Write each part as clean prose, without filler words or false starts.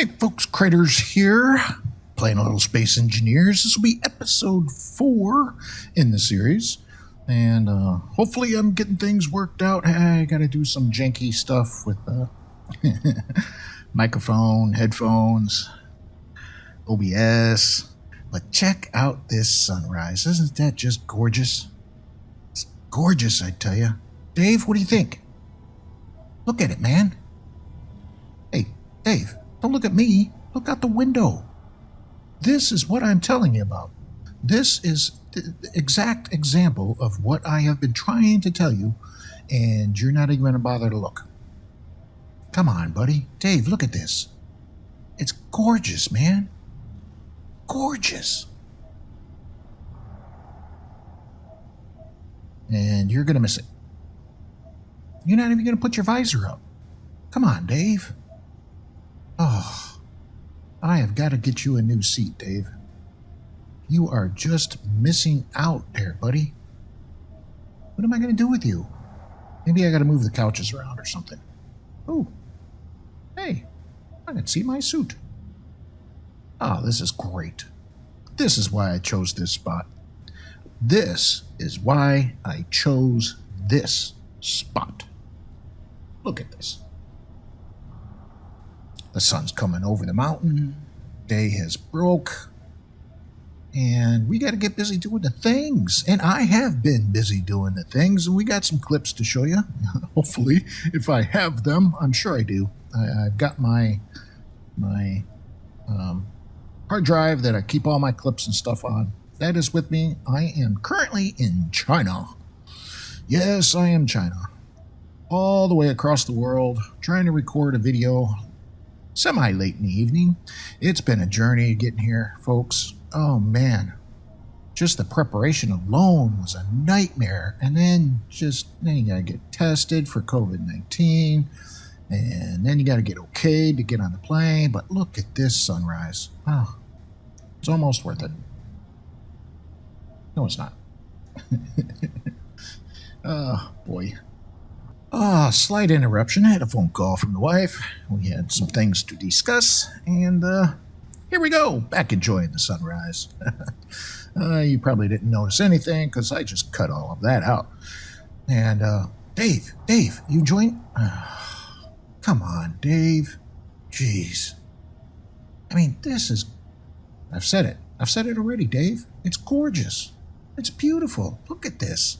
Hey folks, Craterz here, playing a little Space Engineers. This will be episode 4 in the series, and hopefully I'm getting things worked out. I gotta do some janky stuff with microphone, headphones, OBS, but check out this sunrise. Isn't that just gorgeous? It's gorgeous, I tell you. Dave, what do you think? Look at it, man. Hey, Dave. Don't look at me. Look out the window. This is what I'm telling you about. This is the exact example of what I have been trying to tell you, and you're not even going to bother to look. Come on, buddy. Dave, look at this. It's gorgeous, man. Gorgeous. And you're going to miss it. You're not even going to put your visor up. Come on, Dave. Oh, I have got to get you a new seat, Dave. You are just missing out there, buddy. What am I going to do with you? Maybe I got to move the couches around or something. Oh, hey, I can see my suit. Oh, this is great. This is why I chose this spot. This is why I chose this spot. Look at this. The sun's coming over the mountain. Day has broke. And we got to get busy doing the things. And I have been busy doing the things. And we got some clips to show you. Hopefully, if I have them. I'm sure I do. I've got my hard drive that I keep all my clips and stuff on. That is with me. I am currently in China. Yes, I am China. All the way across the world. Trying to record a video semi-late in the evening. It's been a journey getting here, folks. Oh, man. Just the preparation alone was a nightmare. And then you got to get tested for COVID-19. And then you got to get okayed to get on the plane. But look at this sunrise. Oh, it's almost worth it. No, it's not. Oh, boy. Slight interruption. I had a phone call from the wife. We had some things to discuss, and here we go, back enjoying the sunrise. You probably didn't notice anything, because I just cut all of that out. And, Dave, you enjoying? Come on, Dave. Jeez. I mean, this is... I've said it already, Dave. It's gorgeous. It's beautiful. Look at this.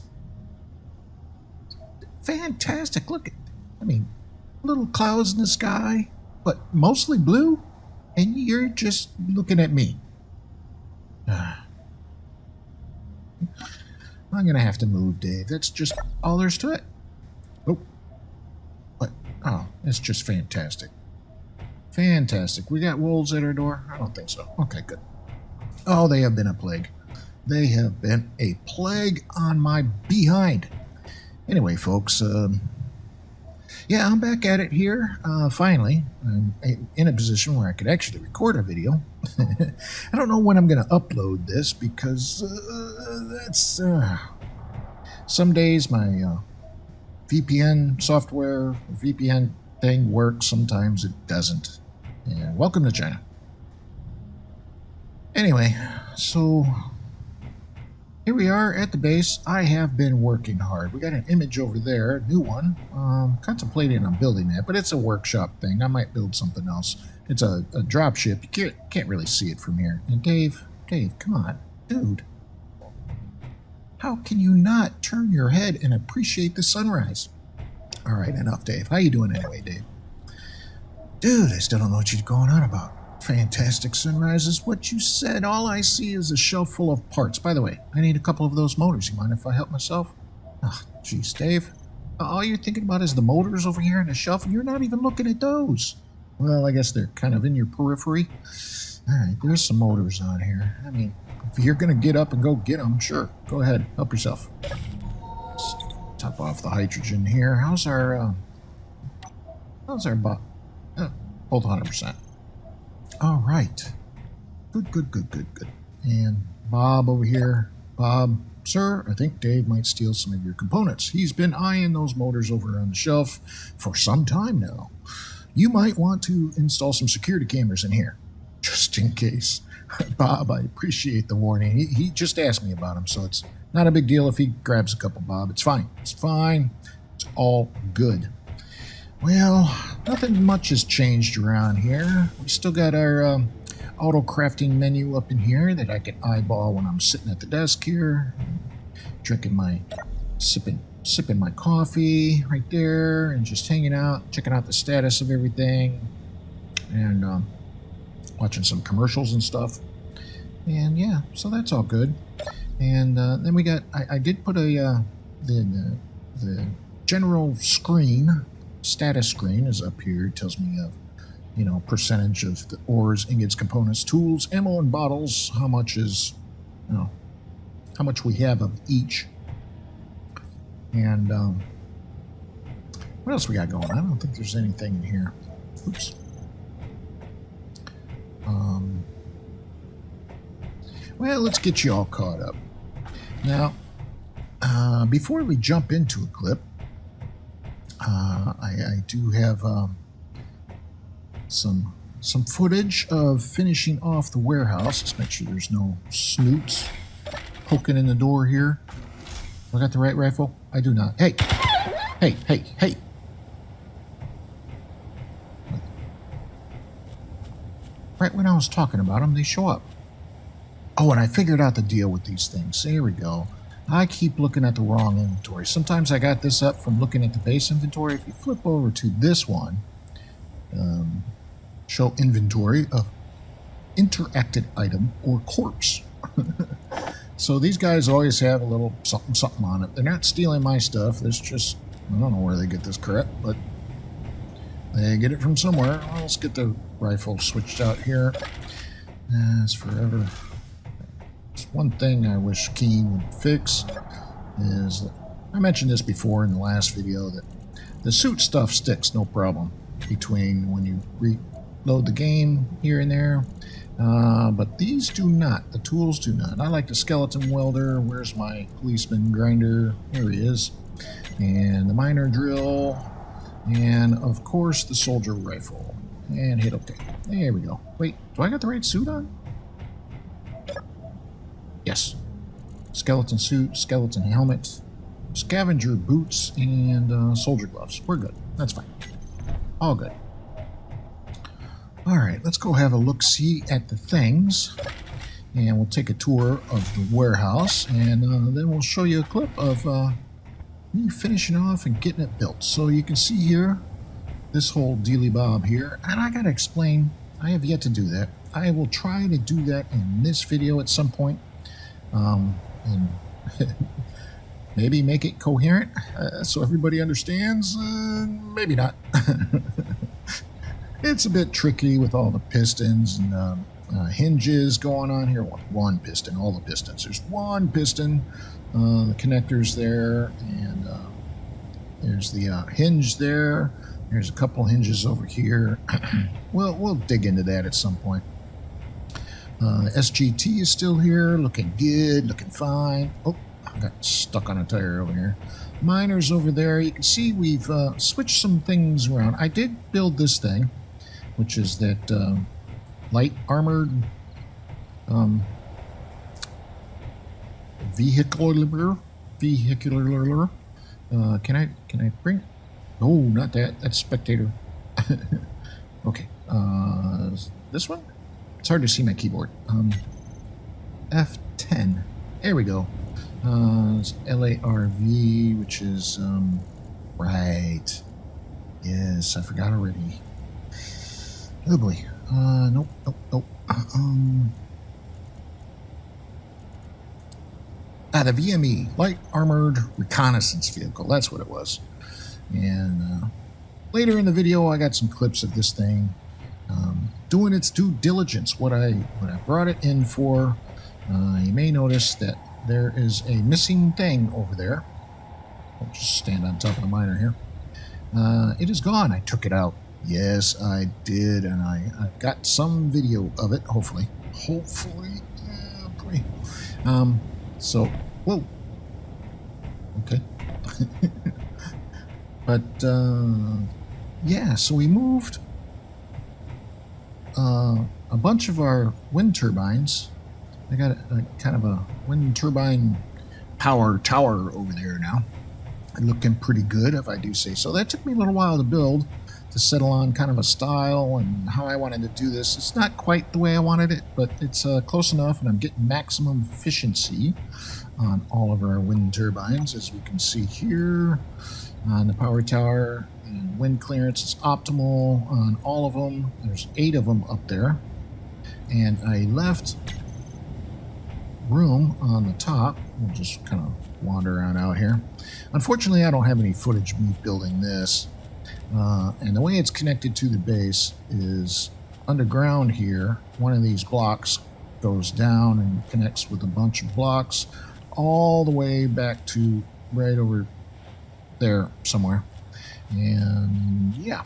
Fantastic. Look at, little clouds in the sky, but mostly blue, and you're just looking at me. I'm going to have to move, Dave. That's just all there's to it. Oh. What? Oh, it's just fantastic. Fantastic. We got wolves at our door? I don't think so. Okay, good. Oh, they have been a plague. They have been a plague on my behind. Anyway, folks, yeah, I'm back at it here. Finally, I'm in a position where I could actually record a video. I don't know when I'm going to upload this because that's... some days my VPN software, VPN thing works. Sometimes it doesn't. And welcome to China. Anyway, so... here we are at the base. I have been working hard. We got an image over there, a new one. Contemplating on building that, but it's a workshop thing. I might build something else. It's a drop ship. You can't really see it from here. And Dave, come on, dude. How can you not turn your head and appreciate the sunrise? All right, enough, Dave. How you doing anyway, Dave? Dude, I still don't know what you're going on about. Fantastic sunrise is what you said. All I see is a shelf full of parts. By the way, I need a couple of those motors. You mind if I help myself? Oh, jeez, Dave. All you're thinking about is the motors over here on the shelf, and you're not even looking at those. Well, I guess they're kind of in your periphery. All right, there's some motors on here. I mean, if you're going to get up and go get them, sure. Go ahead. Help yourself. Let's top off the hydrogen here. How's our both 100%. All right. Good. And Bob over here. Bob, sir, I think Dave might steal some of your components. He's been eyeing those motors over on the shelf for some time now. you might want to install some security cameras in here, just in case. Bob, I appreciate the warning. He just asked me about them, so it's not a big deal if he grabs a couple, Bob. It's fine. It's fine. It's all good. Well, nothing much has changed around here. We still got our auto crafting menu up in here that I can eyeball when I'm sitting at the desk here, drinking my sipping my coffee right there, and just hanging out, checking out the status of everything, and watching some commercials and stuff. And yeah, so that's all good. And then we got I did put a the general screen, status screen is up here. It tells me of, you know, percentage of the ores, ingots, components, tools, ammo, and bottles. How much is, you know, how much we have of each. And what else we got going? I don't think there's anything in here. Oops. Well, let's get you all caught up. Now, before we jump into a clip, I do have some footage of finishing off the warehouse. Let's make sure there's no snoots poking in the door here. I got the right rifle? I do not. Hey! Hey, hey, hey! Right when I was talking about them, they show up. Oh, and I figured out the deal with these things. There we go. I keep looking at the wrong inventory. Sometimes I got this up from looking at the base inventory. If you flip over to this one, show inventory of interacted item or corpse. So these guys always have a little something something on it. They're not stealing my stuff. It's just, I don't know where they get this crap, but they get it from somewhere. Well, let's get the rifle switched out here. It's forever. It's one thing I wish Keen would fix is that, I mentioned this before in the last video, that the suit stuff sticks no problem between when you reload the game here and there, but these do not. The tools do not. I like the skeleton welder. Where's my policeman grinder? There he is. And the miner drill, and of course the soldier rifle. And hit OK. There we go. Wait, do I got the right suit on? Yes. Skeleton suit, skeleton helmet, scavenger boots, and soldier gloves. We're good. That's fine. All good. All right, let's go have a look-see at the things, and we'll take a tour of the warehouse, and then we'll show you a clip of me finishing off and getting it built. So you can see here this whole dealy bob here, and I gotta explain, I have yet to do that. I will try to do that in this video at some point, and maybe make it coherent so everybody understands. Maybe not. It's a bit tricky with all the pistons and hinges going on here. Well, one piston, all the pistons. There's one piston, the connectors there, and there's the hinge there. There's a couple hinges over here. We'll dig into that at some point. SGT is still here, looking good, looking fine. Oh, I got stuck on a tire over here. Miners over there. You can see we've switched some things around. I did build this thing, which is that light armored vehicular. Can I bring? No, not that. That's spectator. Okay. This one? It's hard to see my keyboard. F10. There we go. It's L.A.R.V, which is right. Yes, I forgot already. Oh boy. Nope. The VME, Light Armored Reconnaissance Vehicle. That's what it was. And later in the video, I got some clips of this thing doing its due diligence. What I brought it in for. You may notice that there is a missing thing over there. I'll just stand on top of the miner here. It is gone. I took it out. Yes, I did, and I've got some video of it, hopefully. Yeah, pretty. So, whoa. Okay. But, yeah, so we moved a bunch of our wind turbines. I got a kind of a wind turbine power tower over there now. Looking pretty good, if I do say so. That took me a little while to build, to settle on kind of a style and how I wanted to do this. It's not quite the way I wanted it, but it's close enough, and I'm getting maximum efficiency on all of our wind turbines, as we can see here on the power tower. And wind clearance is optimal on all of them. There's 8 of them up there, and I left room on the top. We'll just kind of wander around out here. Unfortunately, I don't have any footage of me building this, and the way it's connected to the base is underground here. One of these blocks goes down and connects with a bunch of blocks all the way back to right over there somewhere. And yeah,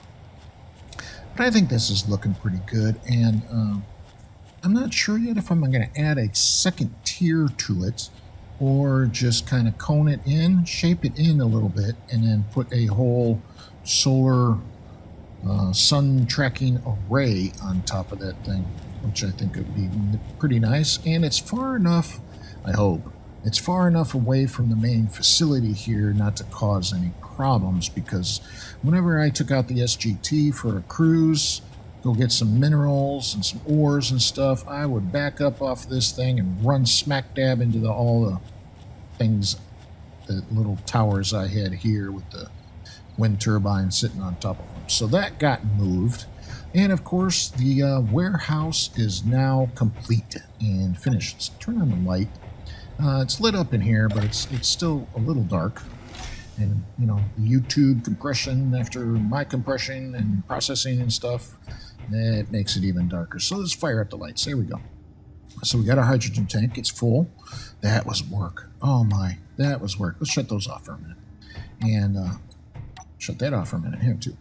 but I think this is looking pretty good, and I'm not sure yet if I'm going to add a second tier to it, or just kind of cone it in, shape it in a little bit, and then put a whole solar sun tracking array on top of that thing, which I think would be pretty nice. And it's far enough, I hope, it's far enough away from the main facility here not to cause any problems, because whenever I took out the SGT for a cruise, go get some minerals and some ores and stuff, I would back up off this thing and run smack dab into all the things, the little towers I had here with the wind turbine sitting on top of them. So that got moved. And of course, the warehouse is now complete and finished. Let's turn on the light. It's lit up in here, but it's still a little dark. And, you know, the YouTube compression after my compression and processing and stuff, it makes it even darker. So let's fire up the lights. There we go. So we got our hydrogen tank. It's full. That was work. Oh my, that was work. Let's shut those off for a minute. And shut that off for a minute here too.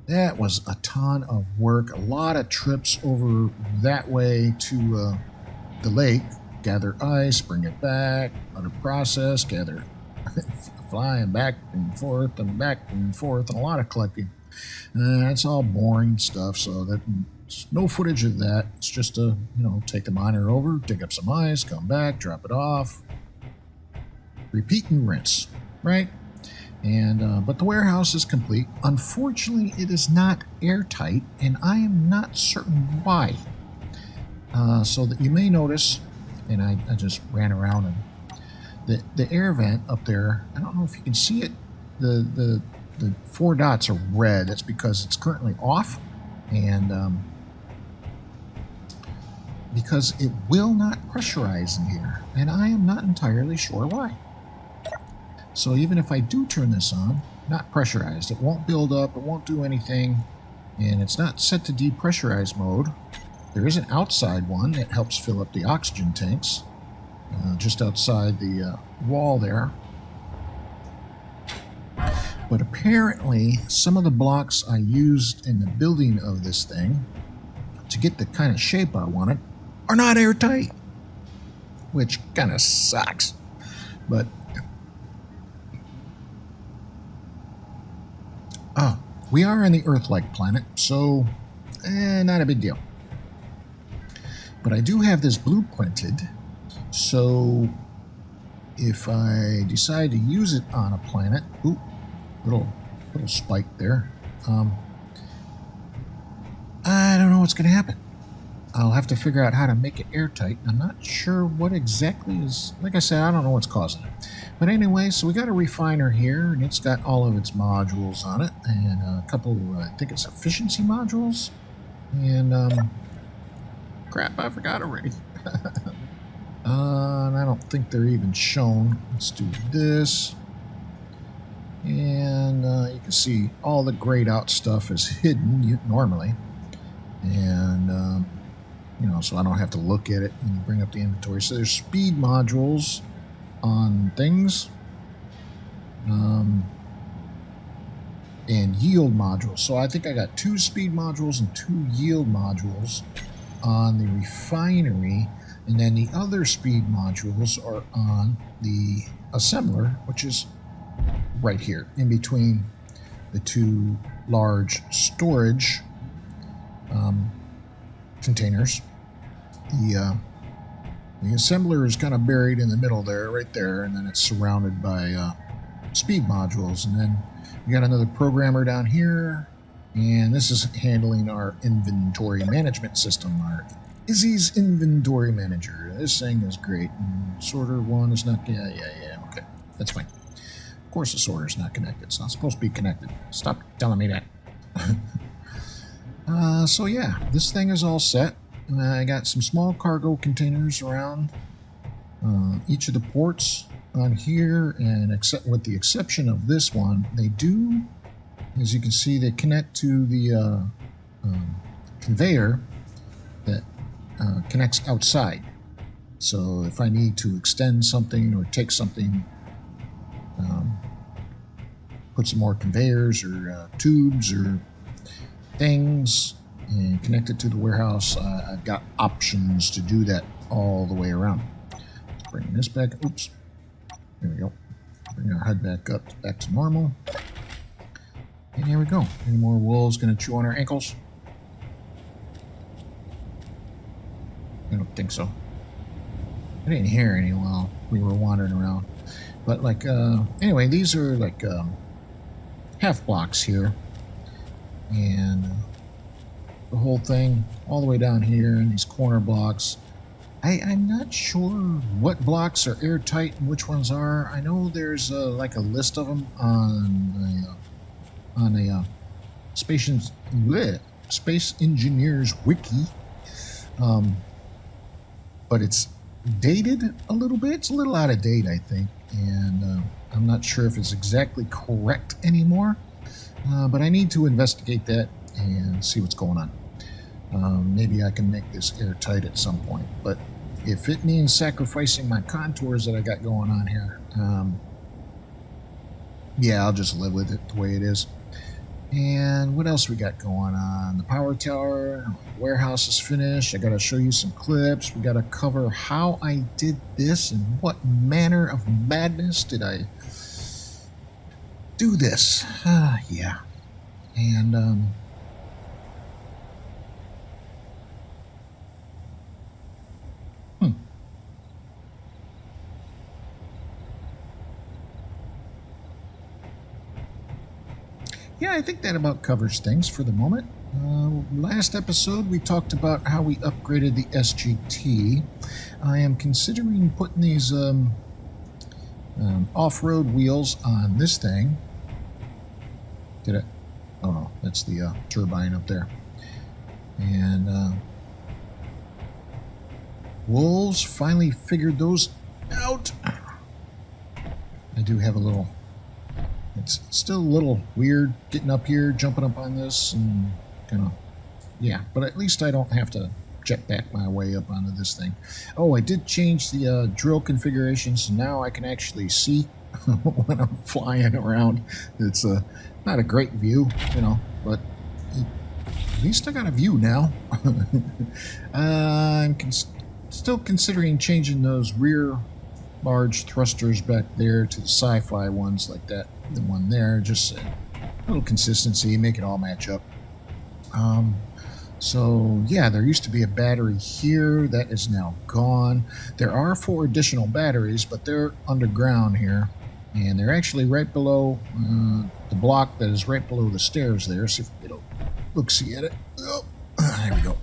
That was a ton of work. A lot of trips over that way to the lake. Gather ice, bring it back, let it process, gather, flying back and forth and back and forth, and a lot of collecting. That's all boring stuff, so that's no footage of that. It's just a, you know, take the miner over, dig up some ice, come back, drop it off, repeat and rinse, right? And but the warehouse is complete. Unfortunately, it is not airtight, and I am not certain why. So that you may notice, and I just ran around, and the air vent up there, I don't know if you can see it, the 4 dots are red. That's because it's currently off, and because it will not pressurize in here, and I am not entirely sure why. So even if I do turn this on, not pressurized, it won't build up, it won't do anything, and it's not set to depressurize mode. There is an outside one that helps fill up the oxygen tanks, just outside the wall there. But apparently, some of the blocks I used in the building of this thing to get the kind of shape I wanted are not airtight, which kind of sucks. But we are on the Earth-like planet, so not a big deal. But I do have this blueprinted, so if I decide to use it on a planet, ooh, little spike there, I don't know what's going to happen. I'll have to figure out how to make it airtight. I'm not sure what exactly is, like I said, I don't know what's causing it. But anyway, so we got a refiner here, and it's got all of its modules on it, and a couple, I think it's efficiency modules, and crap, I forgot already. And I don't think they're even shown. Let's do this. And you can see all the grayed out stuff is hidden normally. And, you know, so I don't have to look at it when you bring up the inventory. So there's speed modules on things. And yield modules. So I think I got 2 speed modules and 2 yield modules on the refinery, and then the other speed modules are on the assembler, which is right here in between the 2 large storage containers. The assembler is kind of buried in the middle there, right there, and then it's surrounded by speed modules. And then we got another programmer down here, and this is handling our inventory management system, our Izzy's inventory manager. This thing is great. And sorter one is not. Yeah. Okay, that's fine. Of course, the sorter's not connected. It's not supposed to be connected. Stop telling me that. So yeah, this thing is all set. I got some small cargo containers around each of the ports on here, and except with the exception of this one, they do, as you can see, they connect to the conveyor that connects outside. So if I need to extend something or take something, put some more conveyors or tubes or things and connect it to the warehouse, I've got options to do that all the way around. Let's bring this back. Oops. There we go. Bring our HUD back to normal. And here we go. Any more wolves going to chew on our ankles? I don't think so. I didn't hear any while we were wandering around. But like, anyway, these are like half blocks here. And the whole thing all the way down here in these corner blocks. I'm not sure what blocks are airtight and which ones are. I know there's like a list of them on a Space Engineers wiki, but it's dated a little bit. It's a little out of date, I think, and I'm not sure if it's exactly correct anymore. But I need to investigate that and see what's going on. Maybe I can make this airtight at some point, but if it means sacrificing my contours that I got going on here, yeah, I'll just live with it the way it is. And what else we got going on? The power tower, warehouse is finished. I got to show you some clips. We got to cover how I did this and what manner of madness did I do this. Yeah. And yeah, I think that about covers things for the moment. Last episode, we talked about how we upgraded the SGT. I am considering putting these off-road wheels on this thing. Did it? Oh no, that's the turbine up there. And wolves finally figured those out. I do have a little... It's still a little weird getting up here, jumping up on this, and kind of, yeah. But at least I don't have to jet back my way up onto this thing. Oh, I did change the drill configuration, so now I can actually see when I'm flying around. It's not a great view, you know, but at least I got a view now. I'm still considering changing those rear large thrusters back there to the sci-fi ones like that. The one there, just a little consistency, make it all match up. So yeah, there used to be a battery here that is now gone. There are 4 additional batteries, but they're underground here, and they're actually right below the block that is right below the stairs there. See if we get a look-see at it. Oh, there we go.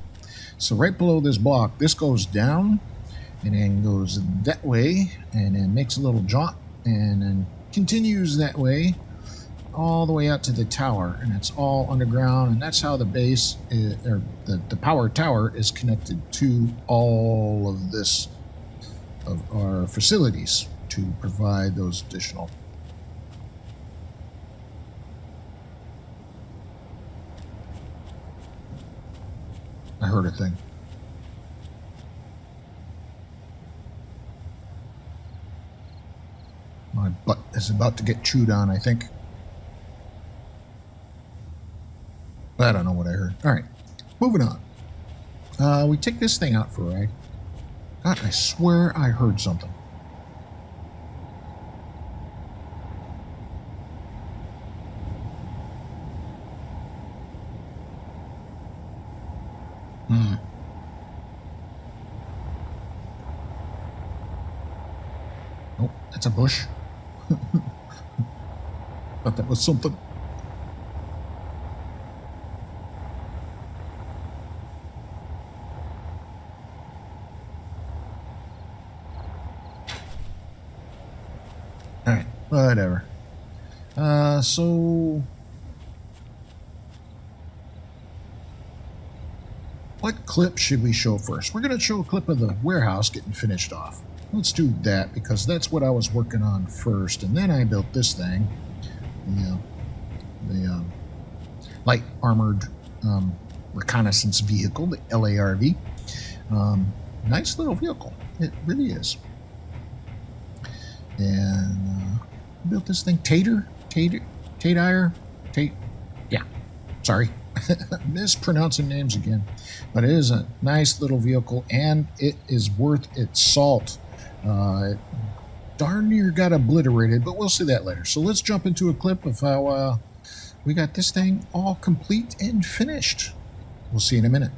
So right below this block, this goes down and then goes that way and then makes a little jaunt and then continues that way all the way out to the tower, and it's all underground, and that's how the base is, or the power tower is connected to all of this of our facilities to provide those additional. I heard a thing. My butt is about to get chewed on, I think. I don't know what I heard. All right, moving on. We take this thing out for a ride. God, I swear I heard something. Oh, that's a bush. Thought that was something. All right, whatever. So what clip should we show first? We're going to show a clip of the warehouse getting finished off. Let's do that because that's what I was working on first, and then I built this thing, the light armored reconnaissance vehicle, the L.A.R.V. Nice little vehicle, it really is. And built this thing, yeah, sorry. Mispronouncing names again, but it is a nice little vehicle and it is worth its salt. It darn near got obliterated, but we'll see that later. So let's jump into a clip of how we got this thing all complete and finished. We'll see in a minute.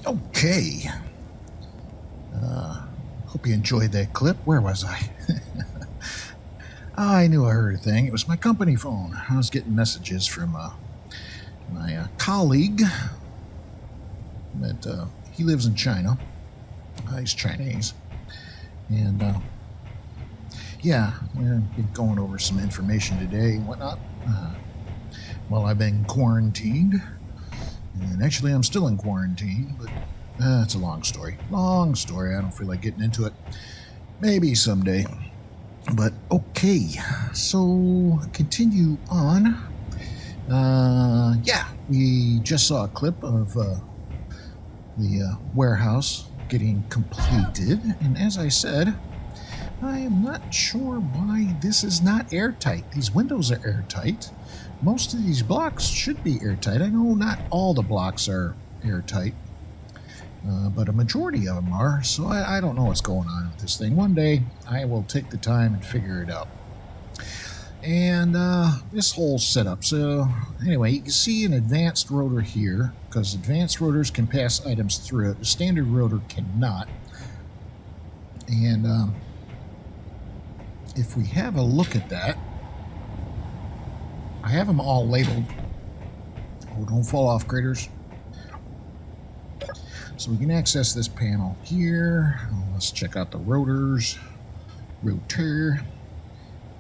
Okay. Hope you enjoyed that clip. Where was I? I knew I heard a thing. It was my company phone. I was getting messages from my colleague. That he lives in China. He's Chinese. And yeah, we've been going over some information today and whatnot. Well, I've been quarantined. And actually, I'm still in quarantine, but it's a long story. Long story. I don't feel like getting into it. Maybe someday. But okay, so continue on. Yeah, we just saw a clip of the warehouse getting completed. And as I said, I am not sure why this is not airtight. These windows are airtight. Most of these blocks should be airtight. I know not all the blocks are airtight, but a majority of them are, so I don't know what's going on with this thing. One day, I will take the time and figure it out. And this whole setup. So anyway, you can see an advanced rotor here, because advanced rotors can pass items through it. The standard rotor cannot. And if we have a look at that, I have them all labeled. Oh, don't fall off, Craterz. So we can access this panel here. Let's check out the rotors. Rotor.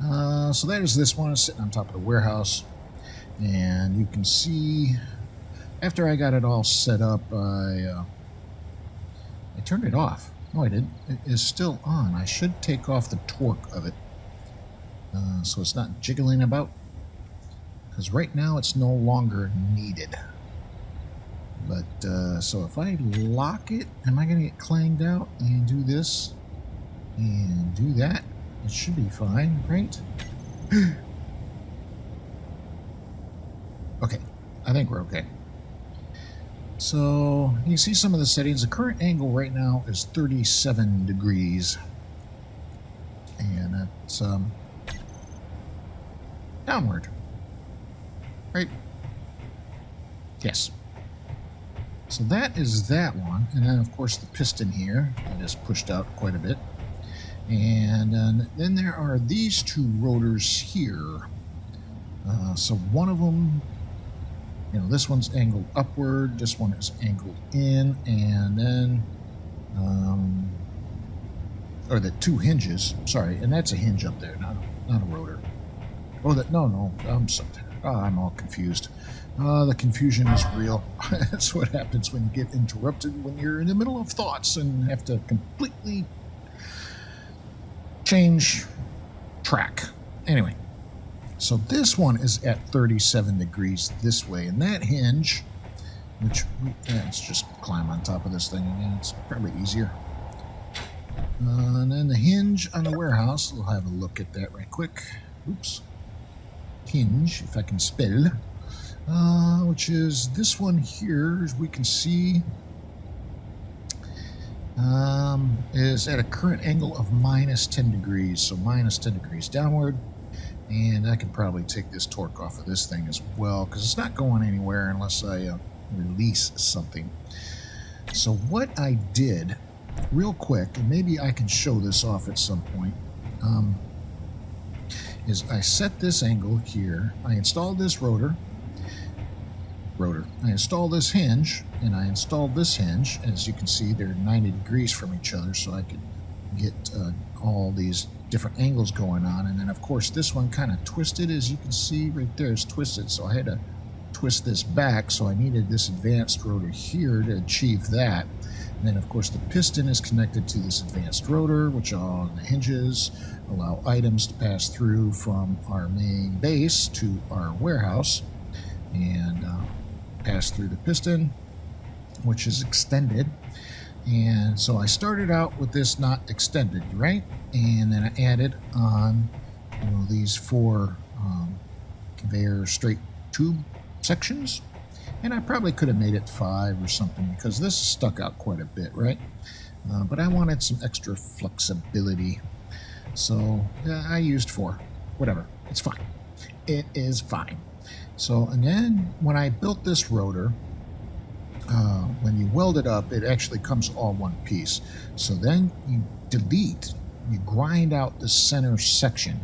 So that is this one sitting on top of the warehouse. And you can see, after I got it all set up, I turned it off. No, I didn't. It is still on. I should take off the torque of it. so it's not jiggling about, because right now it's no longer needed. But so if I lock it, am I going to get clanged out and do this and do that? It should be fine, right? Okay, I think we're okay. So you see some of the settings. The current angle right now is 37 degrees. And that's downward. Right? Yes. So that is that one. And then, of course, the piston here. That is pushed out quite a bit. And then there are these two rotors here. So one of them, this one's angled upward. This one is angled in. And then, or the two hinges. Sorry, and that's a hinge up there, not a rotor. Oh, no. I'm all confused. The confusion is real. That's what happens when you get interrupted when you're in the middle of thoughts and have to completely change track. Anyway, so this one is at 37 degrees this way, and that hinge, which let's just climb on top of this thing again. It's probably easier. And then the hinge on the warehouse, we'll have a look at that right quick. Oops. Hinge, if I can spell. Which is this one here, as we can see, is at a current angle of minus 10 degrees. So minus 10 degrees downward. And I can probably take this torque off of this thing as well, because it's not going anywhere unless I release something. So what I did, real quick, and maybe I can show this off at some point, is I set this angle here. I installed this rotor. I installed this hinge, and I installed this hinge. As you can see, they're 90 degrees from each other, so I could get all these different angles going on. And then, of course, this one kind of twisted. As you can see right there, it's twisted, so I had to twist this back. So I needed this advanced rotor here to achieve that. And then, of course, the piston is connected to this advanced rotor, which on the hinges allow items to pass through from our main base to our warehouse and pass through the piston, which is extended. And so I started out with this not extended, right? And then I added on, these four conveyor straight tube sections. And I probably could have made it 5 or something, because this stuck out quite a bit, right? But I wanted some extra flexibility. So I used 4. Whatever. It's fine. It is fine. So, and then when I built this rotor, when you weld it up, it actually comes all one piece. So then you grind out the center section,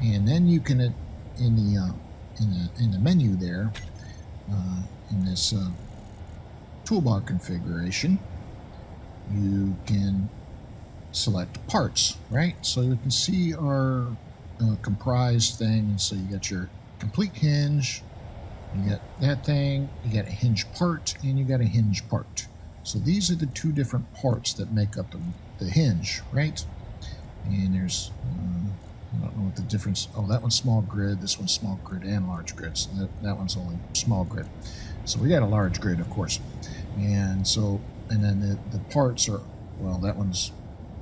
and then you can in the menu there, in this toolbar configuration, you can select parts, right? So you can see our comprised thing. And so you got your complete hinge, you got that thing, you got a hinge part, and you got a hinge part. So these are the two different parts that make up the hinge, right? And there's I don't know what the difference. Oh, that one's small grid, this one's small grid and large grid. So that one's only small grid. So we got a large grid, of course. And so, and then the parts are, well, that one's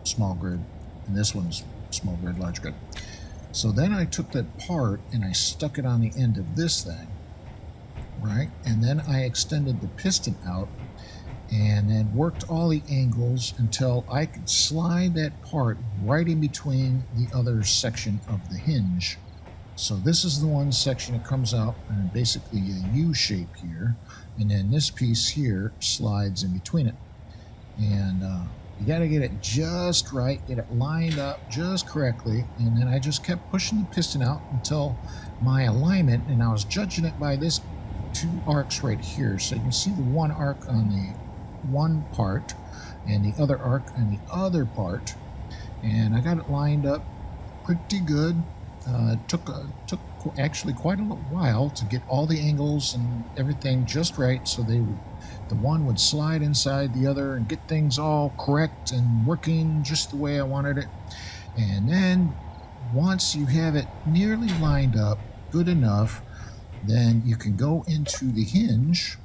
small grid, and this one's small grid, large grid. So then I took that part and I stuck it on the end of this thing, right? And then I extended the piston out and then worked all the angles until I could slide that part right in between the other section of the hinge. So this is the one section that comes out in basically a U shape here, and then this piece here slides in between it. And you got to get it just right, get it lined up just correctly, and then I just kept pushing the piston out until my alignment, and I was judging it by this 2 arcs right here. So you can see the one arc on the one part and the other arc on the other part, and I got it lined up pretty good. It took actually quite a while to get all the angles and everything just right, so the one would slide inside the other and get things all correct and working just the way I wanted it. And then once you have it nearly lined up good enough, then you can go into the hinge.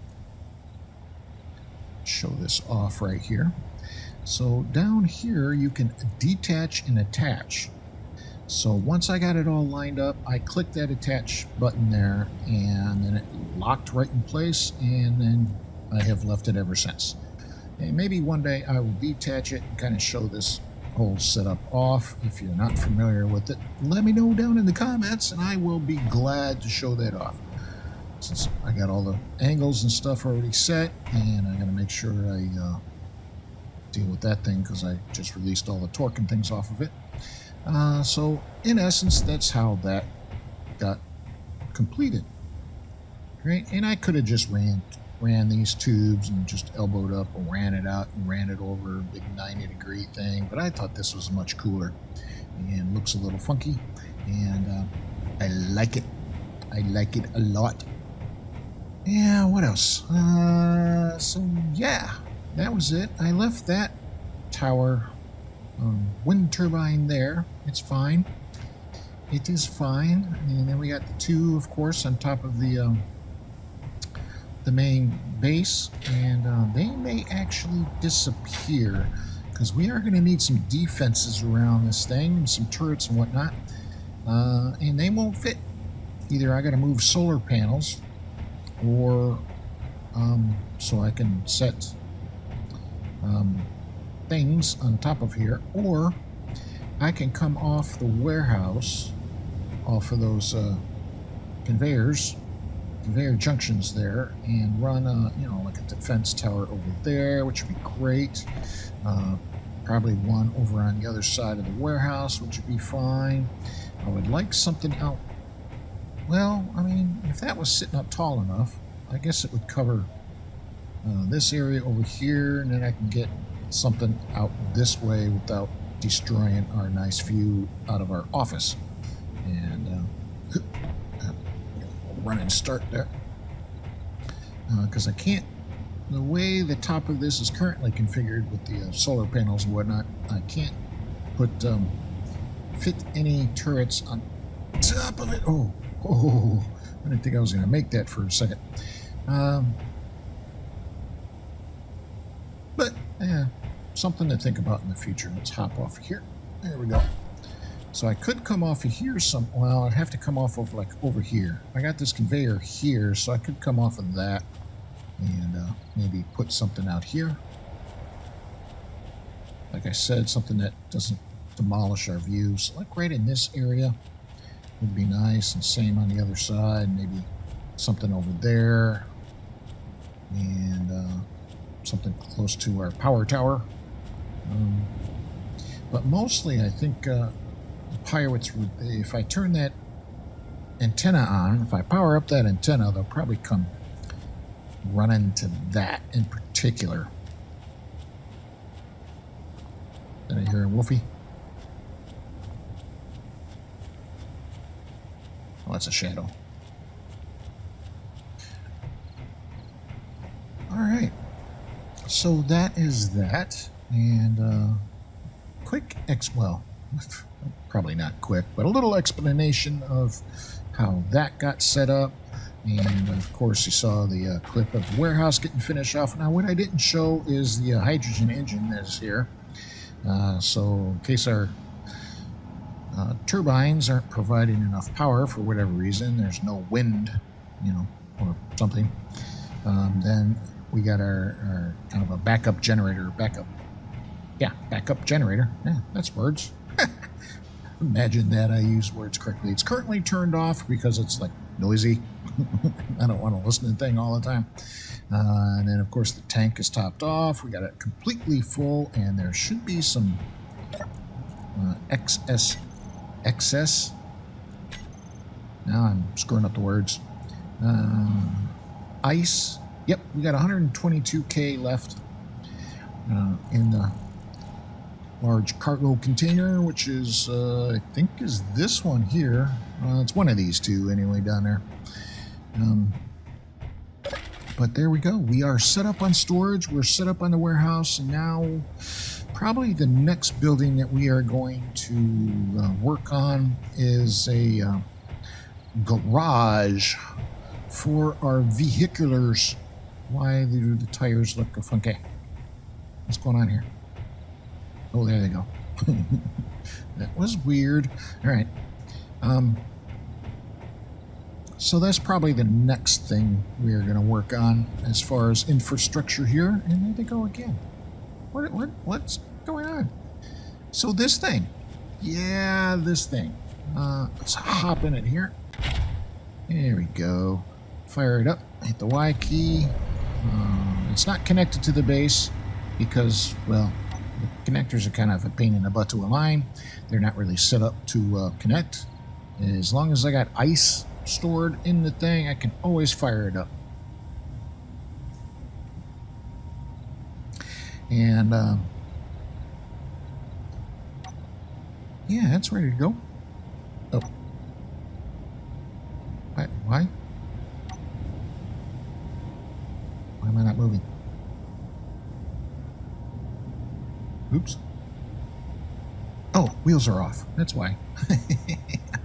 Show this off right here. So down here you can detach and attach. So once I got it all lined up, I clicked that attach button there, and then it locked right in place, and then I have left it ever since. And maybe one day I will detach it and kind of show this whole setup off. If you're not familiar with it, let me know down in the comments, and I will be glad to show that off. Since I got all the angles and stuff already set, and I got to make sure I deal with that thing because I just released all the torque and things off of it. So in essence, that's how that got completed. Right? And I could have just ran these tubes and just elbowed up and ran it out and ran it over a big 90-degree thing, but I thought this was much cooler and looks a little funky, and I like it. I like it a lot. Yeah, what else? So yeah, that was it. I left that tower wind turbine there. It's fine. It is fine. And then we got the two, of course, on top of the main base, and they may actually disappear because we are going to need some defenses around this thing and some turrets and whatnot, and they won't fit. Either I got to move solar panels, or so I can set things on top of here, or I can come off the warehouse, off of those conveyor junctions there, and run like a defense tower over there, which would be great. Probably one over on the other side of the warehouse, which would be fine. I would like something out. Well, I mean, if that was sitting up tall enough, I guess it would cover this area over here, and then I can get something out this way without destroying our nice view out of our office. And run and start there, because I can't, the way the top of this is currently configured with the solar panels and whatnot, I can't put fit any turrets on top of it. Oh, I didn't think I was going to make that for a second. But yeah, something to think about in the future. Let's hop off of here. There we go. So I could come off of here well, I'd have to come off of like over here. I got this conveyor here, so I could come off of that and maybe put something out here. Like I said, something that doesn't demolish our views. Like right in this area would be nice, and same on the other side. Maybe something over there, and something close to our power tower. But mostly, I think pirates would, if I turn that antenna on, if I power up that antenna, they'll probably come running to that in particular. Did I hear a Wolfie? Oh, that's a shadow. All right. So that is that. And quick well, probably not quick, but a little explanation of how that got set up. And of course, you saw the clip of the warehouse getting finished off. Now, what I didn't show is the hydrogen engine that is here. So in case our turbines aren't providing enough power for whatever reason, there's no wind, or something, then we got our kind of a backup generator. Backup generator. Yeah, that's words. Imagine that I use words correctly. It's currently turned off because it's like noisy. I don't want to listen to the thing all the time. And then, of course, the tank is topped off. We got it completely full, and there should be some excess. Now I'm screwing up the words. Ice. Yep, we got 122K left in the large cargo container, which is, I think, is this one here. It's one of these two anyway down there. But there we go. We are set up on storage. We're set up on the warehouse, and now Probably the next building that we are going to work on is a garage for our vehiculars. Why do the tires look funky? What's going on here? Oh, there they go. That was weird. All right. So that's probably the next thing we are going to work on as far as infrastructure here. And there they go again. What's going on? So this thing. Yeah, this thing. Let's hop in it here. There we go. Fire it up. Hit the Y key. It's not connected to the base because, well, the connectors are kind of a pain in the butt to align. They're not really set up to connect. As long as I got ice stored in the thing, I can always fire it up. And yeah, it's ready to go. Oh, why am I not moving? Oops. Oh, wheels are off. That's why.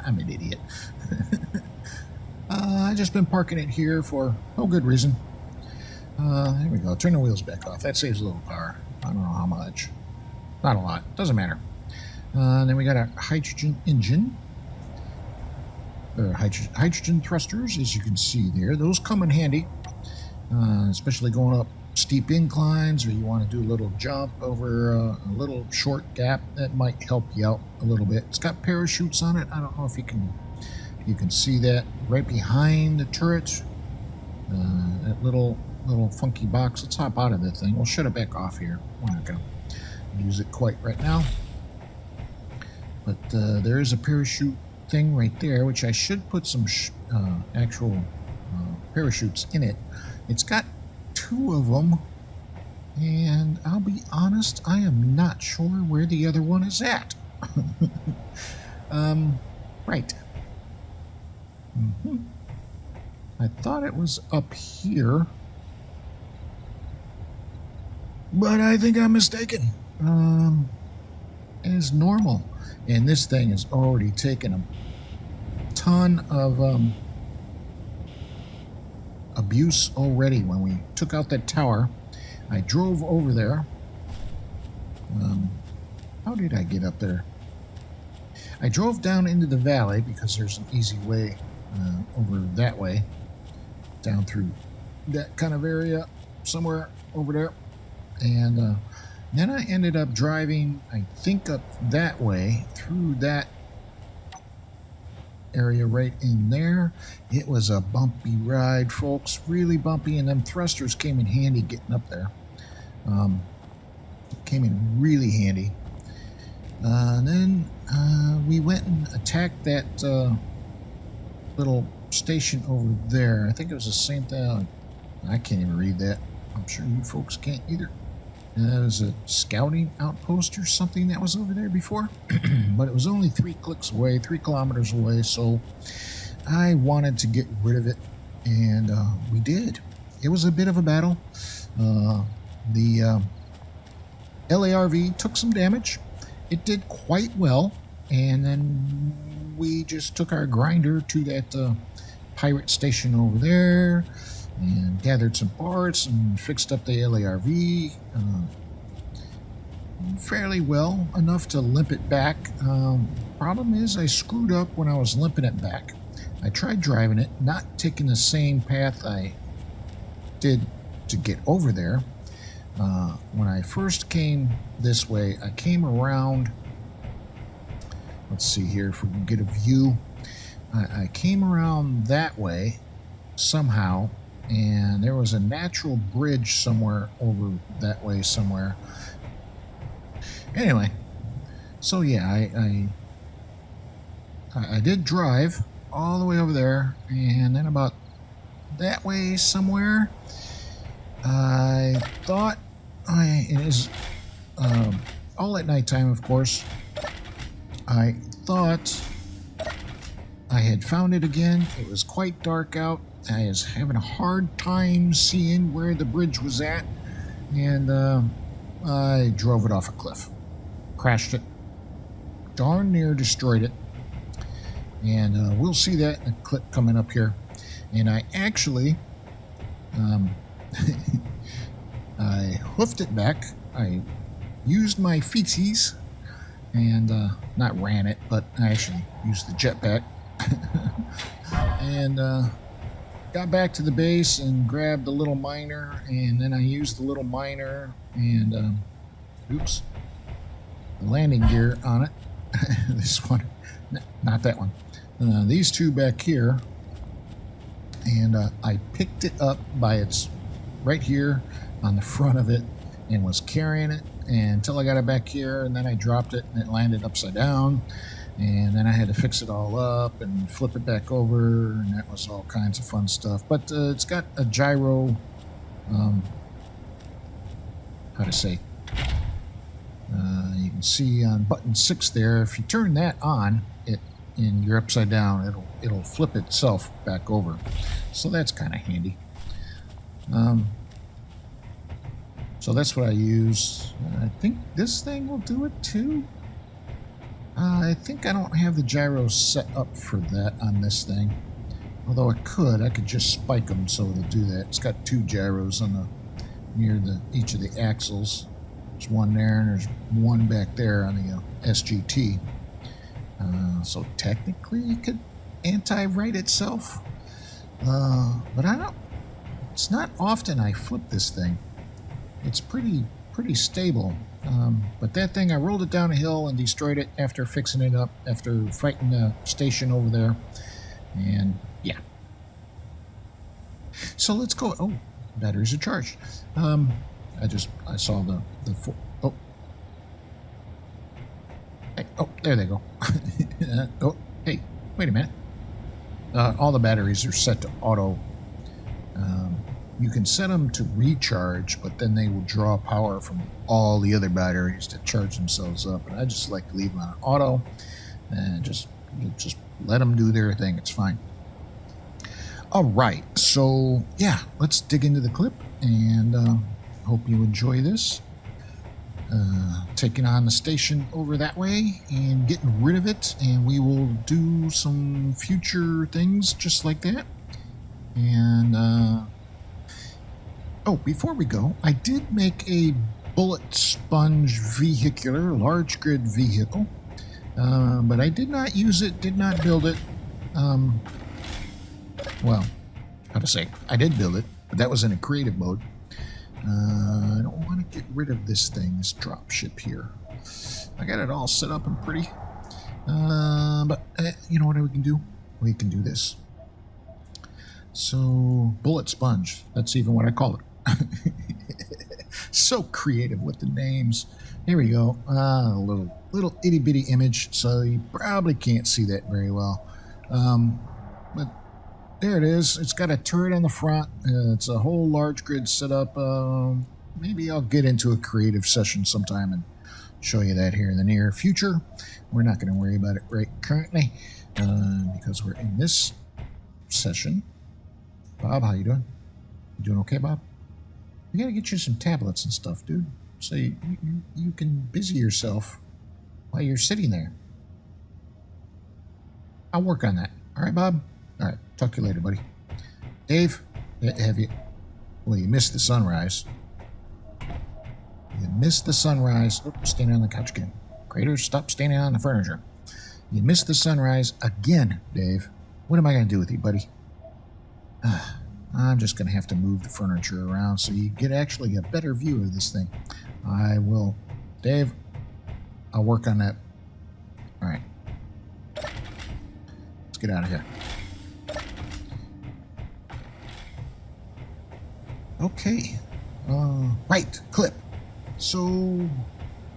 I'm an idiot. I've just been parking it here for no good reason. There we go. Turn the wheels back off. That saves a little power. I don't know how much. Not a lot. Doesn't matter. Then we got a hydrogen engine. Or hydrogen thrusters, as you can see there. Those come in handy, especially going up steep inclines, or you want to do a little jump over a little short gap. That might help you out a little bit. It's got parachutes on it. I don't know if you can see that right behind the turret. That little funky box. Let's hop out of that thing. We'll shut it back off here. We're not going to use it quite right now. But there is a parachute thing right there, which I should put some actual parachutes in it. It's got 2 of them, and I'll be honest, I am not sure where the other one is at. Right. I thought it was up here, but I think I'm mistaken. As normal. And this thing has already taken a ton of abuse already. When we took out that tower, I drove over there. How did I get up there? I drove down into the valley because there's an easy way over that way, down through that kind of area somewhere over there. And then I ended up driving, I think, up that way through that area right in there. It was a bumpy ride, folks, really bumpy, and them thrusters came in handy getting up there. Came in really handy. Then we went and attacked that little station over there. I think it was the same thing. I can't even read that. I'm sure you folks can't either. That was a scouting outpost or something that was over there before. But it was only 3 clicks away, 3 kilometers away, so I wanted to get rid of it, and we did. It was a bit of a battle. The L.A.R.V took some damage. It did quite well, and then we just took our grinder to that pirate station over there and gathered some parts and fixed up the L.A.R.V fairly well, enough to limp it back. Problem is, I screwed up when I was limping it back. I tried driving it, not taking the same path I did to get over there. When I first came this way, I came around. Let's see here if we can get a view. I came around that way somehow, and there was a natural bridge somewhere over that way somewhere. Anyway, so yeah, I did drive all the way over there, and then about that way somewhere, I thought it is all at nighttime, of course. I thought I had found it again. It was quite dark out. I was having a hard time seeing where the bridge was at, and I drove it off a cliff. Crashed it. Darn near destroyed it. And we'll see that in a clip coming up here. And I actually, I hoofed it back. I used my feetsies and not ran it, but I actually used the jetpack. And got back to the base and grabbed the little miner, and then I used the little miner and oops, the landing gear on it. This one, not that one. These two back here, and I picked it up by its right here on the front of it and was carrying it until I got it back here, and then I dropped it and it landed upside down, and then I had to fix it all up and flip it back over, and that was all kinds of fun stuff. But it's got a gyro, how to say, you can see on button 6 there, if you turn that on, and you're upside down, it'll flip itself back over. So that's kind of handy. So that's what I use. I think this thing will do it too. I think I don't have the gyros set up for that on this thing. Although I could just spike them so it'll do that. It's got 2 gyros on near each of the axles. There's one there and there's one back there on the SGT. So technically it could anti-right itself. But I don't, it's not often I flip this thing. It's pretty stable. But that thing, I rolled it down a hill and destroyed it after fixing it up, after fighting the station over there. And yeah. So let's go. Oh, batteries are charged. I saw the oh. Hey, oh, there they go. Oh, hey, wait a minute. All the batteries are set to auto. You can set them to recharge, but then they will draw power from all the other batteries to charge themselves up. And I just like to leave them on auto and just let them do their thing. It's fine. All right, so yeah, let's dig into the clip, and hope you enjoy this. Taking on the station over that way and getting rid of it, and we will do some future things just like that. And oh, before we go, I did make a bullet sponge vehicular, large grid vehicle, but I did not use it, did not build it. Well, how to say, I did build it, but that was in a creative mode. I don't want to get rid of this thing, this drop ship here. I got it all set up and pretty. But you know what we can do? We can do this. So, bullet sponge. That's even what I call it. So creative with the names. Here we go. A little itty bitty image, so you probably can't see that very well. But there it is. It's got a turret on the front. It's a whole large grid setup. Maybe I'll get into a creative session sometime and show you that here in the near future. We're not going to worry about it right currently because we're in this session. Bob, how you doing? You doing okay, Bob? We got to get you some tablets and stuff, dude, so you can busy yourself while you're sitting there. I'll work on that. All right, Bob? All right, talk to you later, buddy. Dave, have you... Well, you missed the sunrise. You missed the sunrise. Oh, standing on the couch again. Craterz, stop standing on the furniture. You missed the sunrise again, Dave. What am I going to do with you, buddy? I'm just going to have to move the furniture around so you get actually a better view of this thing. I will. Dave, I'll work on that. All right. Let's get out of here. Okay. Right, clip. So,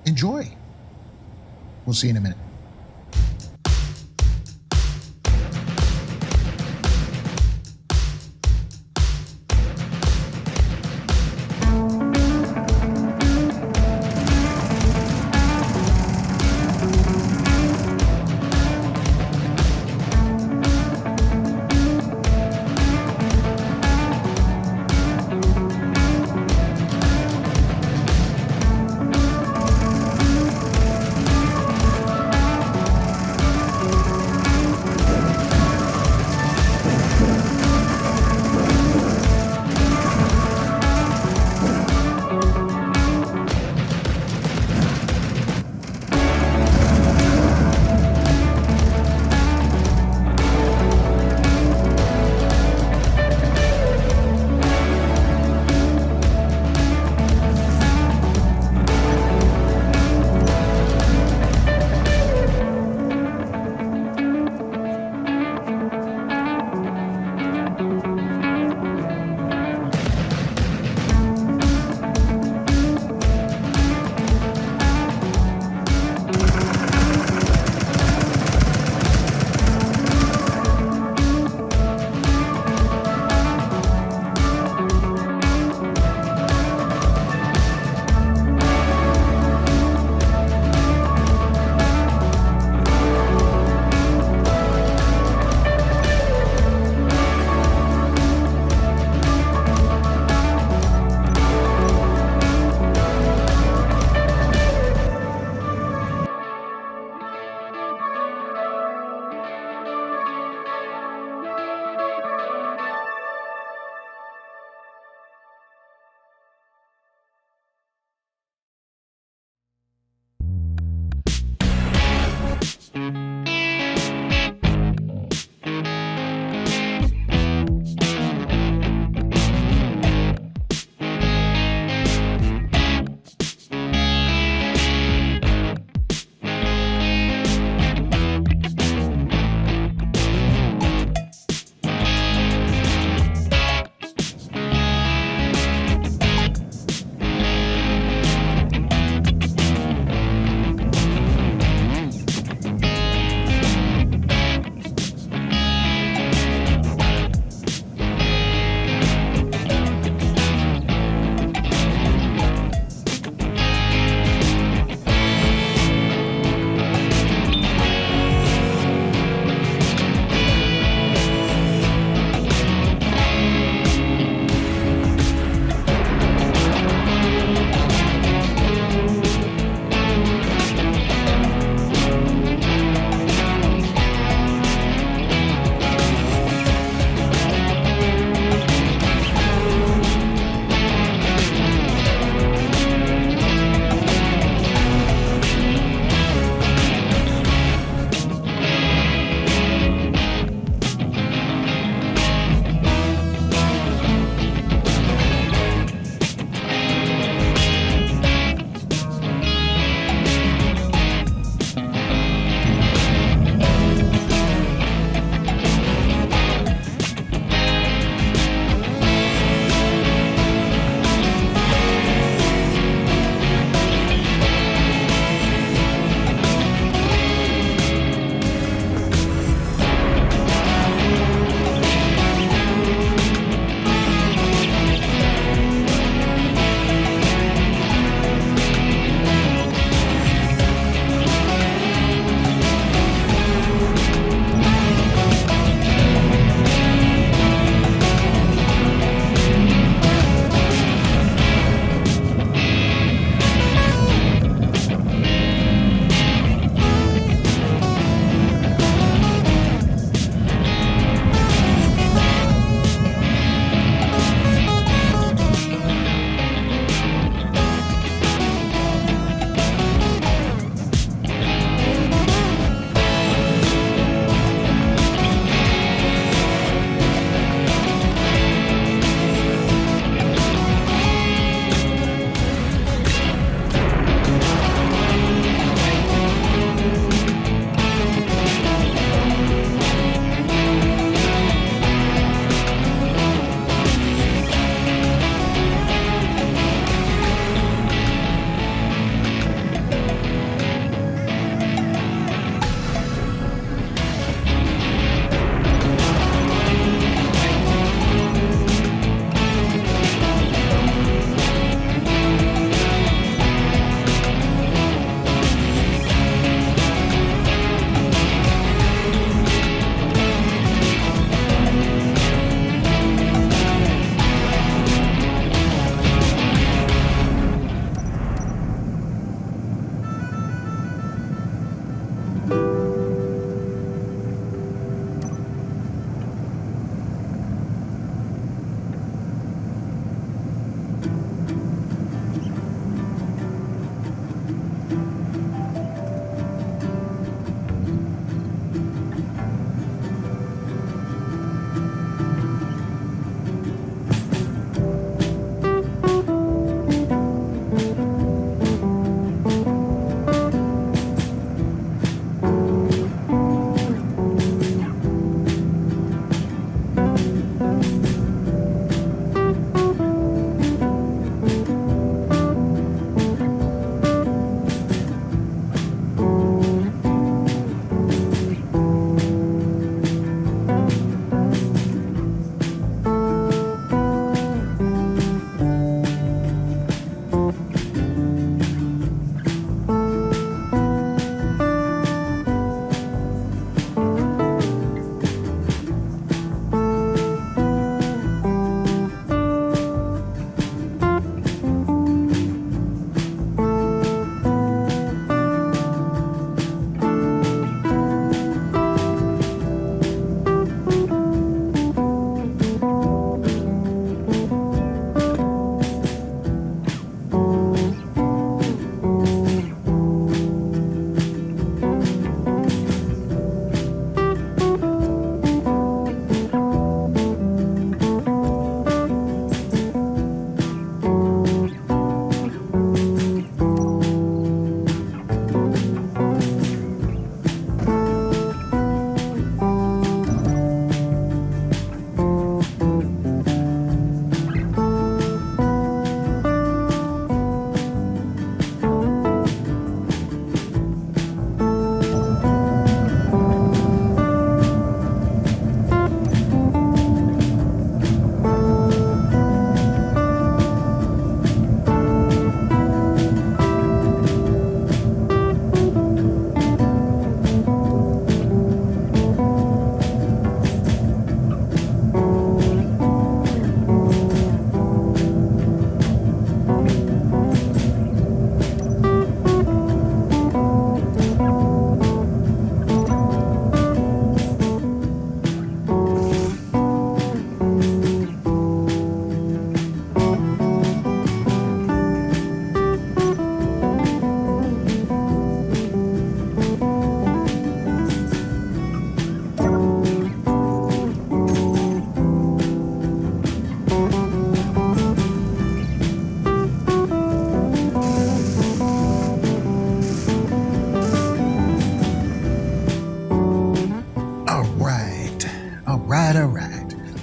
enjoy. We'll see you in a minute.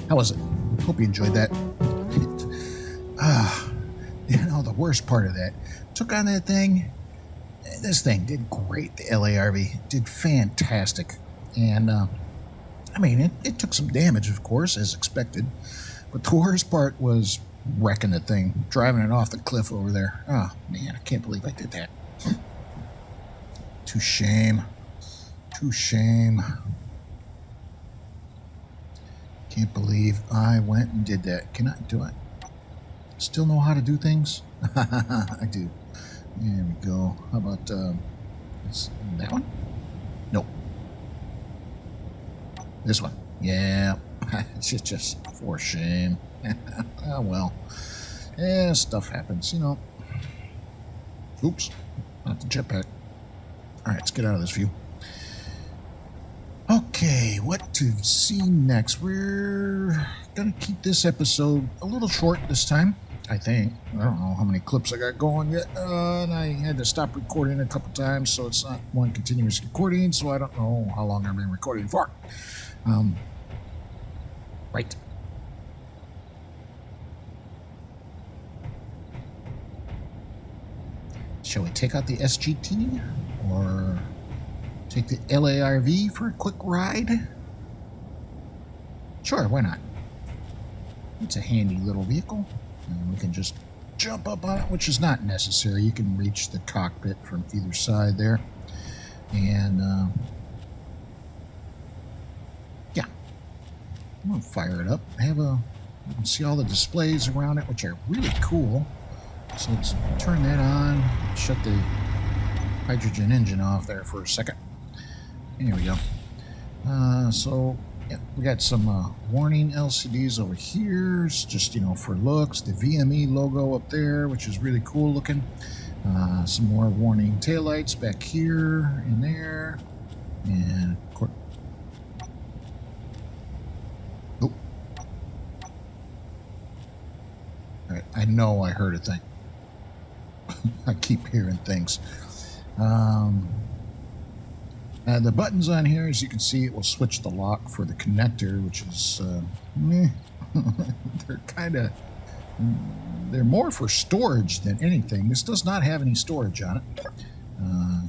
How was it? Hope you enjoyed that. You know, the worst part of that, took on that thing. This thing did great. The L.A.R.V did fantastic. And, I mean, it took some damage, of course, as expected. But the worst part was wrecking the thing, driving it off the cliff over there. Oh, man, I can't believe I did that. Too shame. Too shame. Can't believe I went and did that. Can I do it? Still know how to do things? I do. There we go. How about that one? Nope. This one. Yeah. It's just for shame. Oh, well. Yeah, stuff happens, you know. Oops. Not the jetpack. Alright, let's get out of this view. Okay, what to see next? We're going to keep this episode a little short this time, I think. I don't know how many clips I got going yet. And I had to stop recording a couple times, so it's not one continuous recording, so I don't know how long I've been recording for. Right. Shall we take out the SGT or take the L.A.R.V for a quick ride? Sure, why not? It's a handy little vehicle, and we can just jump up on it, which is not necessary. You can reach the cockpit from either side there. And, yeah. I'm going to fire it up. You can see all the displays around it, which are really cool. So let's turn that on, shut the hydrogen engine off there for a second. Here we go. So yeah, we got some warning LCDs over here. It's just, you know, for looks. The VME logo up there, which is really cool looking. Some more warning taillights back here and there. And of course, oh. All right, I know I heard a thing. I keep hearing things. The buttons on here, as you can see, it will switch the lock for the connector, which is meh. They're more for storage than anything. This does not have any storage on it,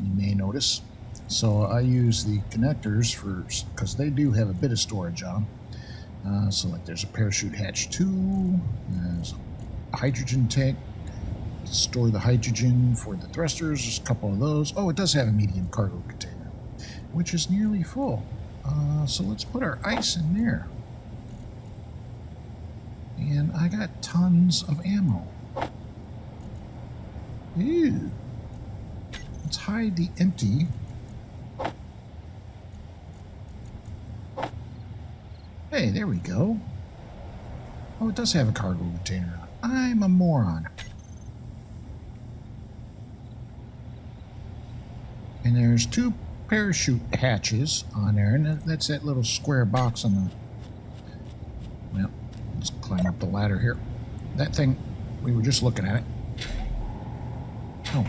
you may notice. So I use the connectors because they do have a bit of storage on them. So like there's a parachute hatch 2, there's a hydrogen tank to store the hydrogen for the thrusters. There's a couple of those. Oh, it does have a medium cargo container, which is nearly full. So let's put our ice in there. And I got tons of ammo. Ew. Let's hide the empty. Hey, there we go. Oh, it does have a cargo container. I'm a moron. And there's 2 parachute hatches on there, and that's that little square box on the... Well, let's climb up the ladder here. That thing, we were just looking at it. Oh,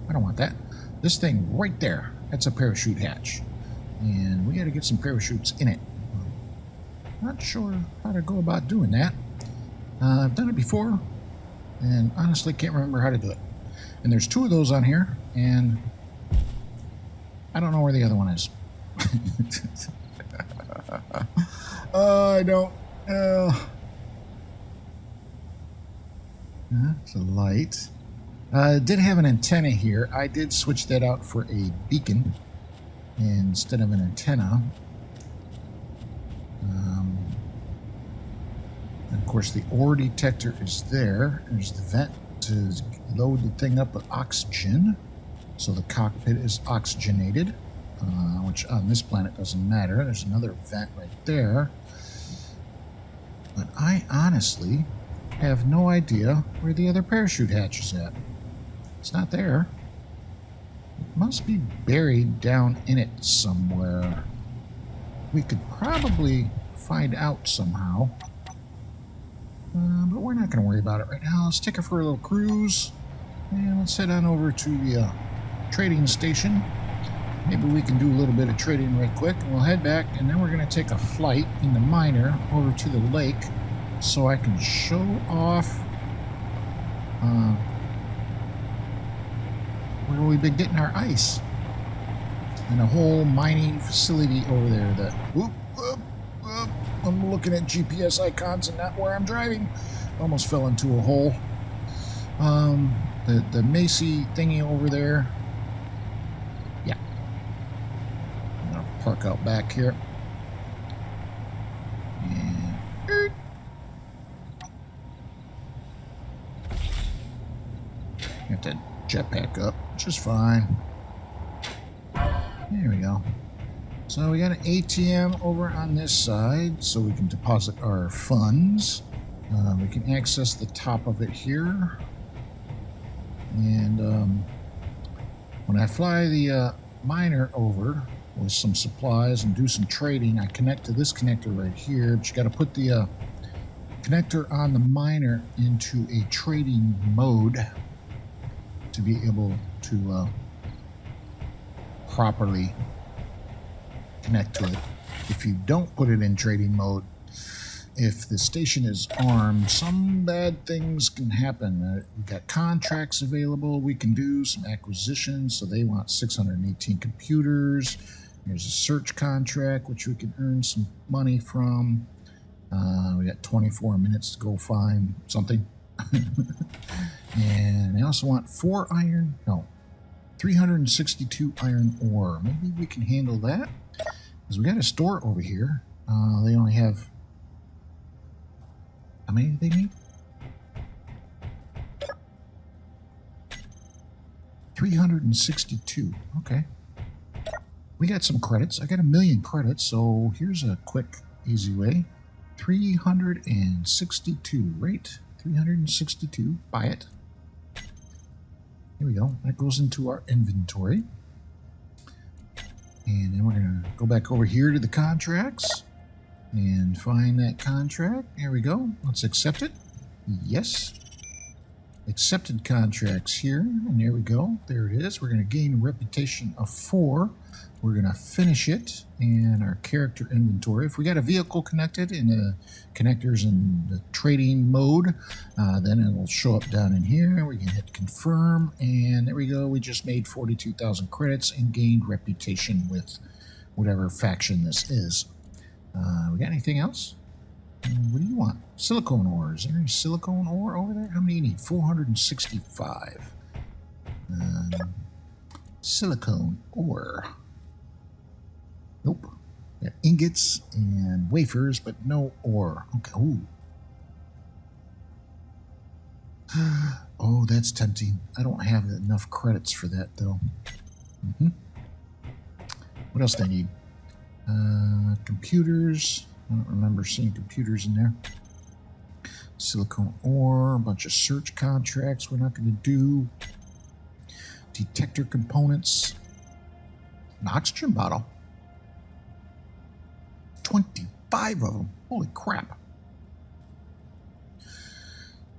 I don't want that. This thing right there, that's a parachute hatch. And we got to get some parachutes in it. Not sure how to go about doing that. I've done it before, and honestly can't remember how to do it. And there's 2 of those on here, and I don't know where the other one is. I don't know. It's a light. It did have an antenna here. I did switch that out for a beacon instead of an antenna. And of course, the ore detector is there. There's the vent to load the thing up with oxygen. So the cockpit is oxygenated, which on this planet doesn't matter. There's another vent right there. But I honestly have no idea where the other parachute hatch is at. It's not there. It must be buried down in it somewhere. We could probably find out somehow. But we're not going to worry about it right now. Let's take it for a little cruise. And let's head on over to the trading station maybe we can do a little bit of trading right quick, and we'll head back, and then we're going to take a flight in the miner over to the lake so I can show off where we've been getting our ice. And a whole mining facility over there that... Whoop, whoop, whoop. I'm looking at GPS icons and not where I'm driving. Almost fell into a hole. The Macy thingy over there. Yeah. I'm going to park out back here. And... Got that jetpack up, which is fine. There we go. So we got an ATM over on this side, so we can deposit our funds. We can access the top of it here. And when I fly the miner over with some supplies and do some trading, I connect to this connector right here. But you got to put the connector on the miner into a trading mode to be able to properly connect to it. If you don't put it in trading mode, if the station is armed, some bad things can happen. We've got contracts available. We can do some acquisitions. So they want 618 computers. There's a search contract, which we can earn some money from. We got 24 minutes to go find something. And they also want 362 iron ore. Maybe we can handle that. Because we got a store over here. They only have... How many do they need? 362. Okay. We got some credits. I got 1,000,000 credits, so here's a quick, easy way. 362, right? 362. Buy it. Here we go. That goes into our inventory. And then we're going to go back over here to the contracts and find that contract. There we go. Let's accept it. Yes. Accepted contracts here. And there we go. There it is. We're going to gain a reputation of 4. We're going to finish it in our character inventory. If we got a vehicle connected in the connectors in the trading mode, then it will show up down in here. We can hit confirm, and there we go. We just made 42,000 credits and gained reputation with whatever faction this is. We got anything else? What do you want? Silicone ore. Is there any silicone ore over there? How many do you need? 465. Silicone ore. Nope. Got ingots and wafers, but no ore. Okay. Ooh. Oh, that's tempting. I don't have enough credits for that, though. What else do I need? Computers. I don't remember seeing computers in there. Silicone ore. A bunch of search contracts we're not going to do. Detector components. An oxygen bottle. 25 of them. Holy crap.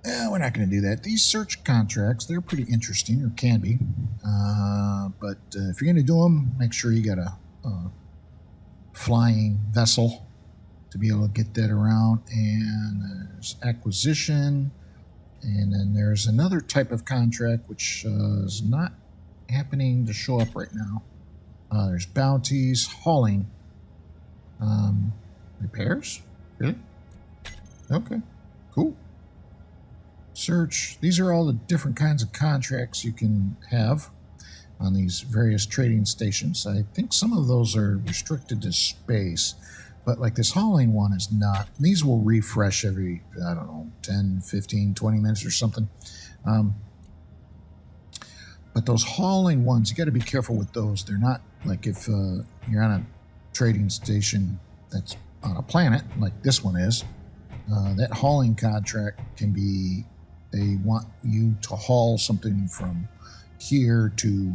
We're not going to do that. These search contracts, they're pretty interesting, or can be. But if you're going to do them, make sure you got a flying vessel to be able to get that around. And there's acquisition. And then there's another type of contract which is not happening to show up right now. There's bounties, hauling. Repairs? Really? Okay, cool. Search. These are all the different kinds of contracts you can have on these various trading stations. I think some of those are restricted to space, but like this hauling one is not. These will refresh every, I don't know, 10, 15, 20 minutes or something. But those hauling ones, you got to be careful with those. They're not like if you're on a trading station that's on a planet like this one is, that hauling contract can be, they want you to haul something from here to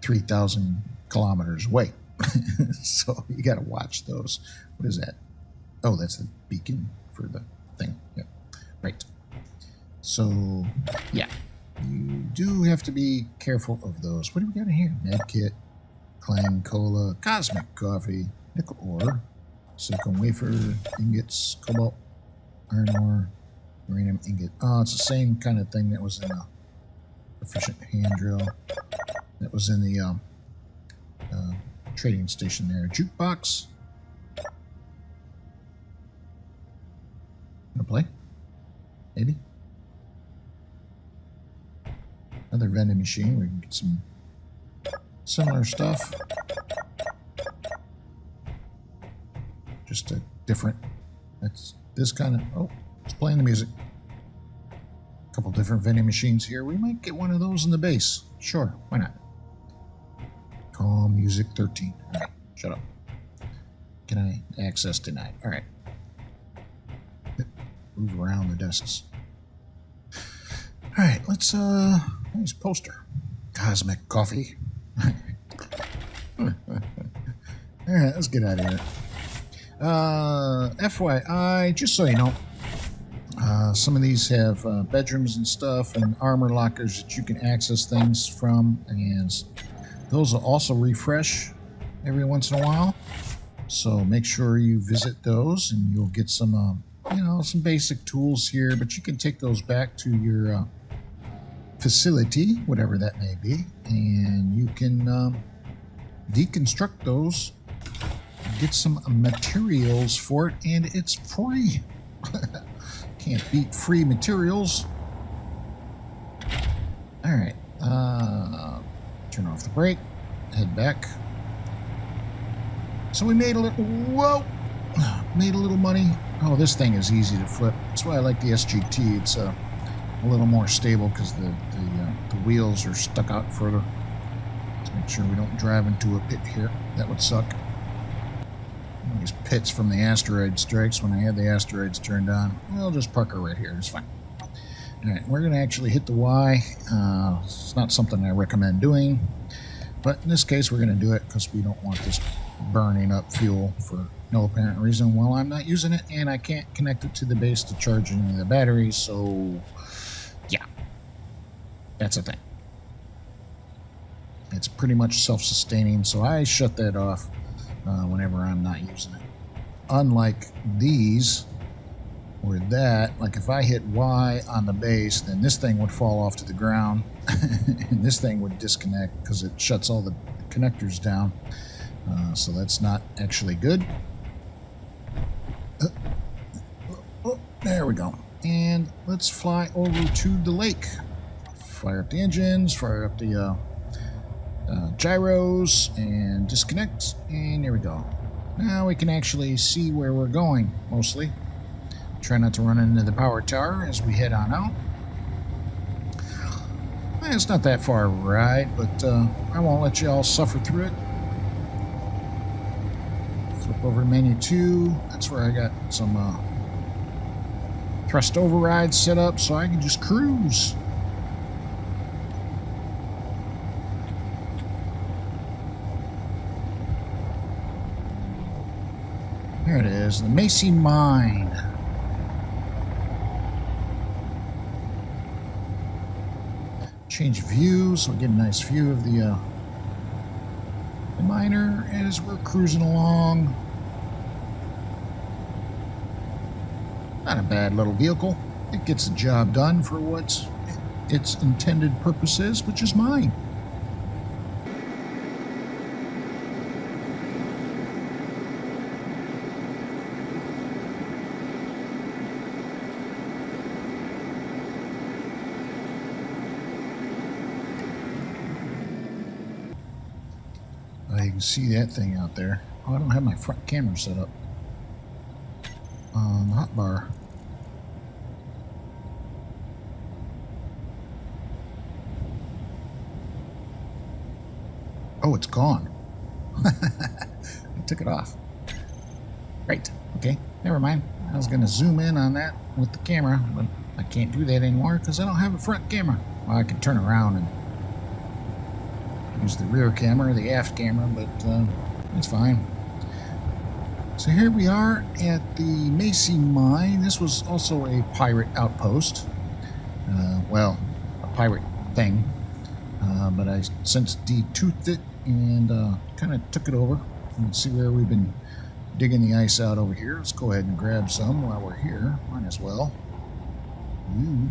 3,000 kilometers away. So you got to watch those. What is that? Oh, that's the beacon for the thing. Yeah, right. So, yeah, you do have to be careful of those. What do we got in here? Med kit, Clang Cola, Cosmic Coffee, Nickel Ore, Silicon Wafer, Ingots, Cobalt, Iron Ore, Uranium Ingot. Oh, it's the same kind of thing that was in a Proficient Hand Drill. That was in the trading station there. Jukebox. Gonna play? Maybe? Another vending machine. We can get some similar stuff. Just a different. That's this kind of. Oh, it's playing the music. A couple different vending machines here. We might get one of those in the base. Sure, why not? Calm music 13. All right, shut up. Can I access denied? All right. Move around the desks. All right, let's nice poster. Cosmic Coffee. All right, let's get out of here. FYI, just so you know, some of these have bedrooms and stuff and armor lockers that you can access things from, and those will also refresh every once in a while. So make sure you visit those, and you'll get some, some basic tools here. But you can take those back to your facility, whatever that may be, and you can deconstruct those, get some materials for it, and it's free. Can't beat free materials. All right, turn off the brake, head back. So we made a little money. Oh, this thing is easy to flip. That's why I like the SGT. It's a little more stable because the wheels are stuck out further. Let's make sure we don't drive into a pit here. That would suck. These pits from the asteroid strikes when I had the asteroids turned on. I'll just park her right here. It's fine. All right, we're going to actually hit the Y. It's not something I recommend doing, but in this case, we're going to do it because we don't want this burning up fuel for no apparent reason while I'm not using it, and I can't connect it to the base to charge any of the batteries, so yeah, that's a thing. It's pretty much self-sustaining, so I shut that off whenever I'm not using it. Unlike these, or that, like if I hit Y on the base, then this thing would fall off to the ground, and this thing would disconnect because it shuts all the connectors down. So that's not actually good. There we go. And let's fly over to the lake. Fire up the engines, fire up the gyros, and disconnect. And there we go. Now we can actually see where we're going, mostly. Try not to run into the power tower as we head on out. It's not that far right, but I won't let you all suffer through it. Flip over to menu 2. That's where I got some thrust overrides set up so I can just cruise. There it is, the Macy Mine. Change view so we get a nice view of the miner as we're cruising along. Not a bad little vehicle. It gets the job done for what its intended purpose is, which is mine. You can see that thing out there. Oh, I don't have my front camera set up on the hotbar. Oh, it's gone. I took it off. Right. Okay. Never mind. I was going to zoom in on that with the camera, but I can't do that anymore because I don't have a front camera. Well, I can turn around and use the rear camera, the aft camera, but it's fine. So here we are at the Macy Mine. This was also a pirate outpost. Well, a pirate thing. But I since de-toothed it and kind of took it over. You can see where we've been digging the ice out over here. Let's go ahead and grab some while we're here. Might as well. Ooh.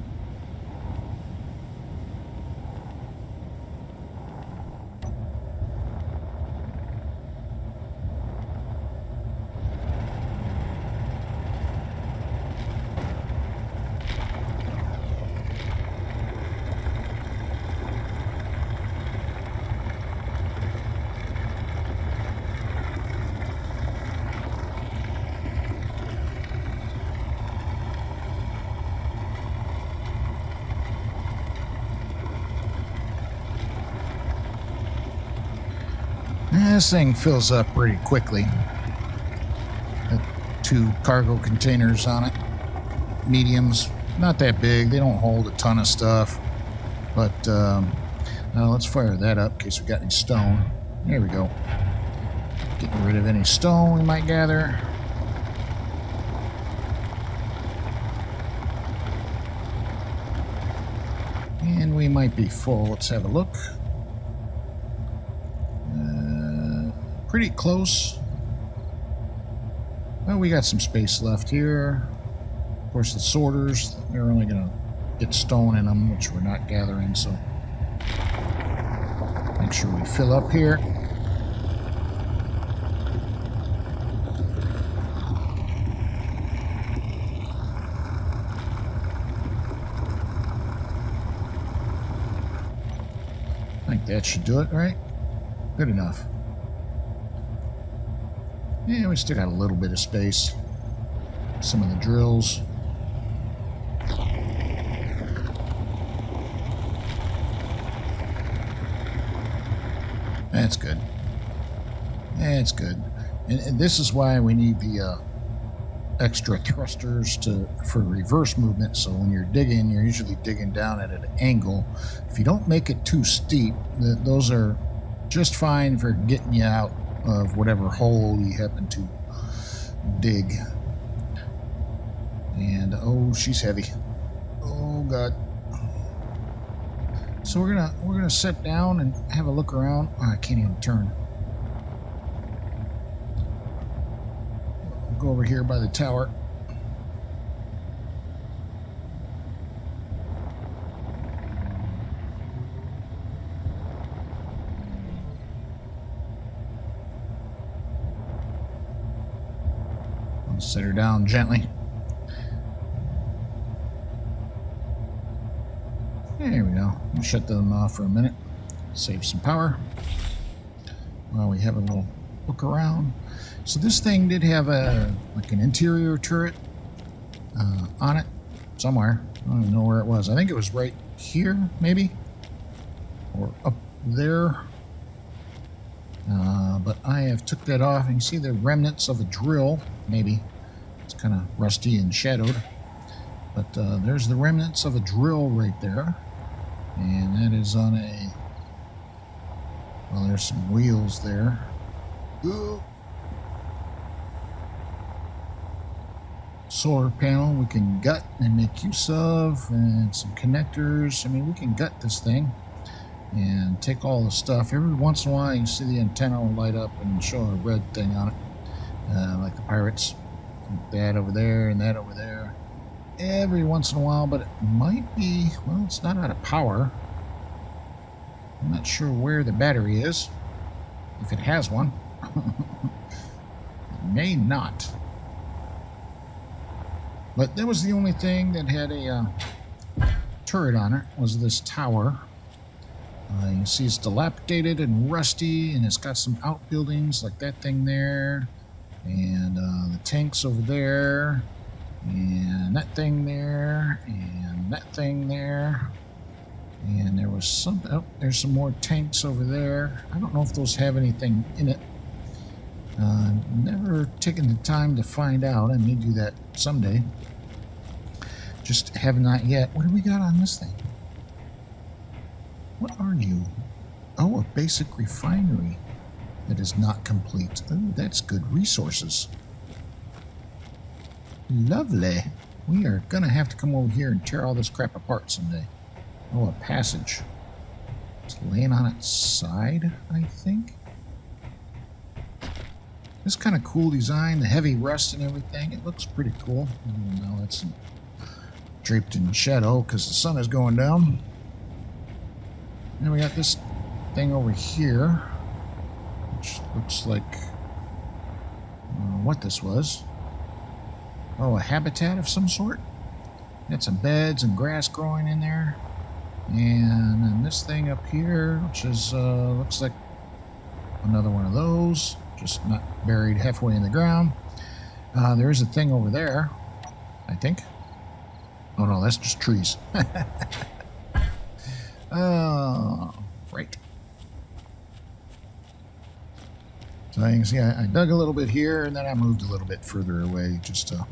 This thing fills up pretty quickly. Got 2 cargo containers on it. Mediums, not that big. They don't hold a ton of stuff. But now let's fire that up in case we got any stone. There we go. Getting rid of any stone we might gather. And we might be full. Let's have a look. Pretty close. Well, we got some space left here. Of course, the sorters, they're only going to get stone in them, which we're not gathering, so make sure we fill up here. I think that should do it, right? Good enough. Yeah, we still got a little bit of space. Some of the drills. That's good. That's good. And this is why we need the extra thrusters for reverse movement. So when you're digging, you're usually digging down at an angle. If you don't make it too steep, those are just fine for getting you out of whatever hole you happen to dig. And oh, she's heavy. Oh God. So we're gonna sit down and have a look around. Oh, I can't even turn. We'll go over here by the tower. Set her down gently. There we go. We'll shut them off for a minute. Save some power while we have a little look around. So this thing did have like an interior turret on it somewhere. I don't even know where it was. I think it was right here, maybe, or up there. But I have took that off. You can see the remnants of a drill, maybe. It's kind of rusty and shadowed. But there's the remnants of a drill right there. And that is on a... Well, there's some wheels there. Ooh. Solar panel we can gut and make use of. And some connectors. I mean, we can gut this thing and take all the stuff. Every once in a while you can see the antenna will light up and show a red thing on it, like the pirates. That over there and that over there. Every once in a while, but it might be, well, it's not out of power. I'm not sure where the battery is, if it has one. It may not. But that was the only thing that had a turret on it, was this tower. You can see it's dilapidated and rusty, and it's got some outbuildings like that thing there, and the tanks over there, and that thing there, and that thing there, and there was some, oh, there's some more tanks over there. I don't know if those have anything in it. Never taken the time to find out. I may do that someday. Just have not yet. What do we got on this thing? What are you? Oh, a basic refinery that is not complete. Oh, that's good resources. Lovely. We are gonna have to come over here and tear all this crap apart someday. Oh, a passage. It's laying on its side, I think. This kind of cool design, the heavy rust and everything. It looks pretty cool. Now it's draped in shadow because the sun is going down. And we got this thing over here, which looks like what this was. Oh, a habitat of some sort. Got some beds and grass growing in there. And then this thing up here, which is looks like another one of those, just not buried halfway in the ground. There is a thing over there, I think. Oh no, that's just trees. Right. So you can see I dug a little bit here and then I moved a little bit further away just to,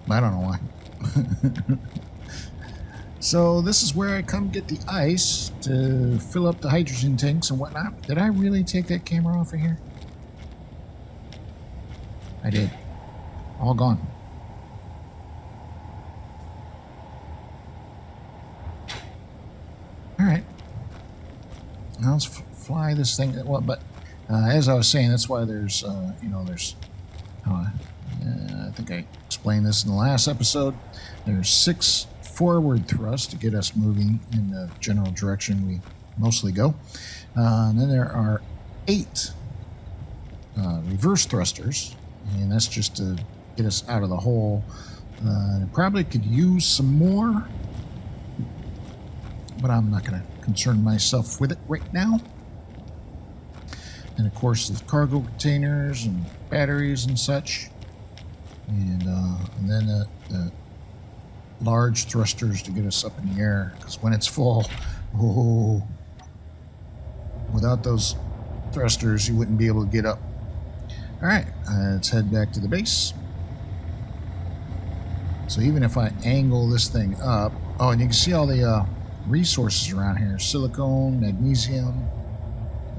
I don't know why. So this is where I come get the ice to fill up the hydrogen tanks and whatnot. Did I really take that camera off of here? I did. All gone. All right. Now let's fly this thing. Well, but as I was saying, that's why there's, there's. I think I explained this in the last episode. There's 6 forward thrusts to get us moving in the general direction we mostly go. And then there are 8 reverse thrusters, and that's just to get us out of the hole. Probably could use some more, but I'm not going to concern myself with it right now. And of course, the cargo containers and batteries and such, and then the large thrusters to get us up in the air, because when it's full, without those thrusters you wouldn't be able to get up. All right, let's head back to the base. So even if I angle this thing up, oh, and you can see all the resources around here: silicone, magnesium,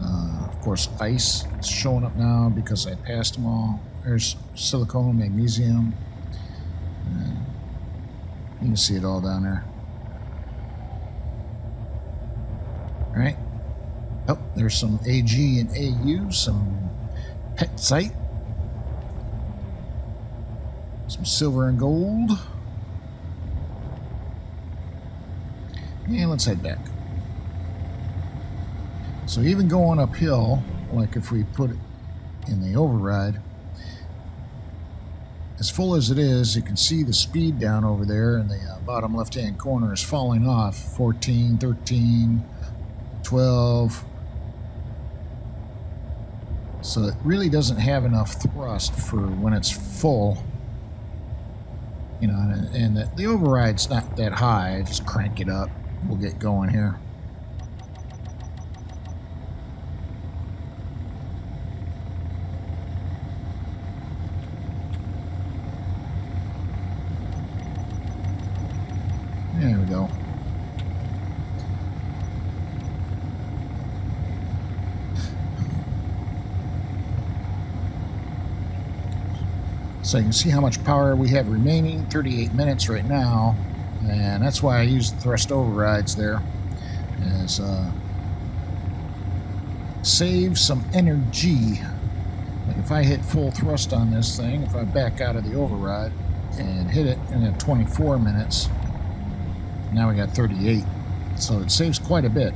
of course ice is showing up now because I passed them all. There's silicone, magnesium, and you can see it all down there. All right. Oh, there's some AG and AU, some petsite, some silver and gold. And let's head back. So even going uphill, like if we put it in the override, as full as it is, you can see the speed down over there in the bottom left-hand corner is falling off. 14, 13, 12. So it really doesn't have enough thrust for when it's full. You know, and the override's not that high. I just crank it up. We'll get going here. There we go. So you can see how much power we have remaining, 38 minutes right now, and that's why I use the thrust overrides there, as save some energy. Like if I hit full thrust on this thing, if I back out of the override and hit it in 24 minutes, now we got 38, so it saves quite a bit.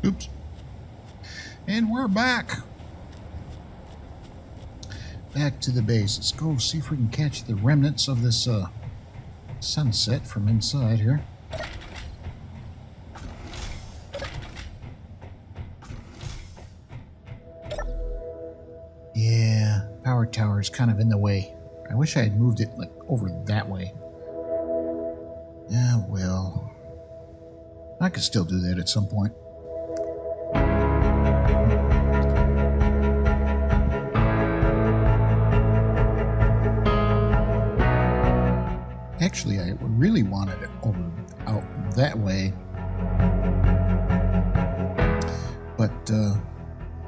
Oops. And we're back. Back to the base. Let's go see if we can catch the remnants of this sunset from inside here. Yeah, power tower is kind of in the way. I wish I had moved it like over that way. Yeah, well, I could still do that at some point. Actually, I really wanted it out that way, but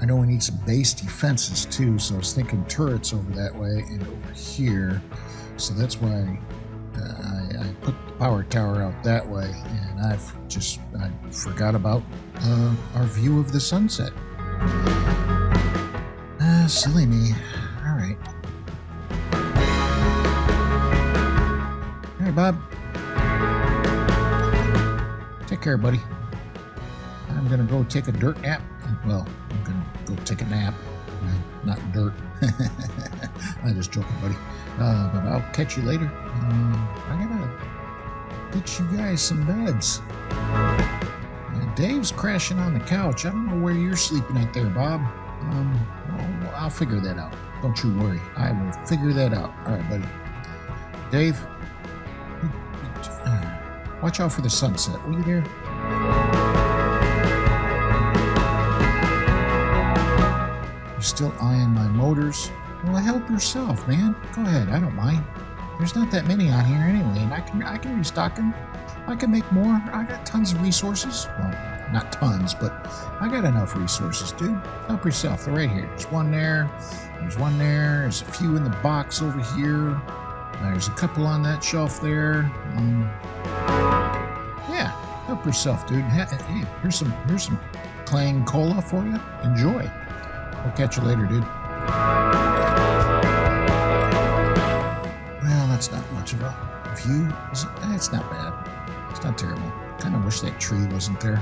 I know we need some base defenses too, so I was thinking turrets over that way and over here. So that's why I put the power tower out that way, and I forgot about our view of the sunset. Silly me. All right. Hey, Bob. Take care, buddy. I'm going to go take a dirt nap. Well, I'm going to go take a nap. Not dirt. I'm just joking, buddy. But I'll catch you later. I got to get you guys some beds. Dave's crashing on the couch. I don't know where you're sleeping out there, Bob. Well, I'll figure that out. Don't you worry. I will figure that out. All right, buddy. Dave, watch out for the sunset. Will you there? You're still eyeing my motors? Well, help yourself, man. Go ahead. I don't mind. There's not that many on here anyway, and I can restock them. I can make more. I got tons of resources. Well, not tons, but I got enough resources, dude. Help yourself. They're right here. There's one there. There's one there. There's a few in the box over here. There's a couple on that shelf there. Yeah, help yourself, dude. Hey, here's some Clang Cola for you. Enjoy. We'll catch you later, dude. Well, that's not much of a view, is it? It's not bad. It's not terrible. Kind of wish that tree wasn't there.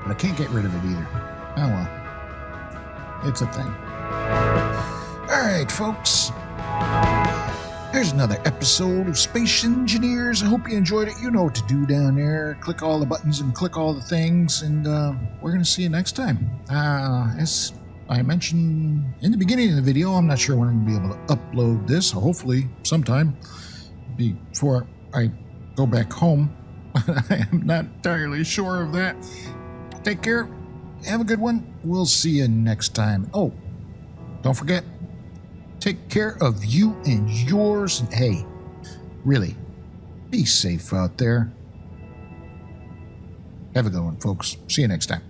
But I can't get rid of it either. Oh well. It's a thing. All right, folks. There's another episode of Space Engineers. I hope you enjoyed it. You know what to do down there. Click all the buttons and click all the things. And we're going to see you next time. As I mentioned in the beginning of the video, I'm not sure when I'm going to be able to upload this. Hopefully sometime before I go back home. I am not entirely sure of that. Take care. Have a good one. We'll see you next time. Oh, don't forget. Take care of you and yours. And hey, really, be safe out there. Have a good one, folks. See you next time.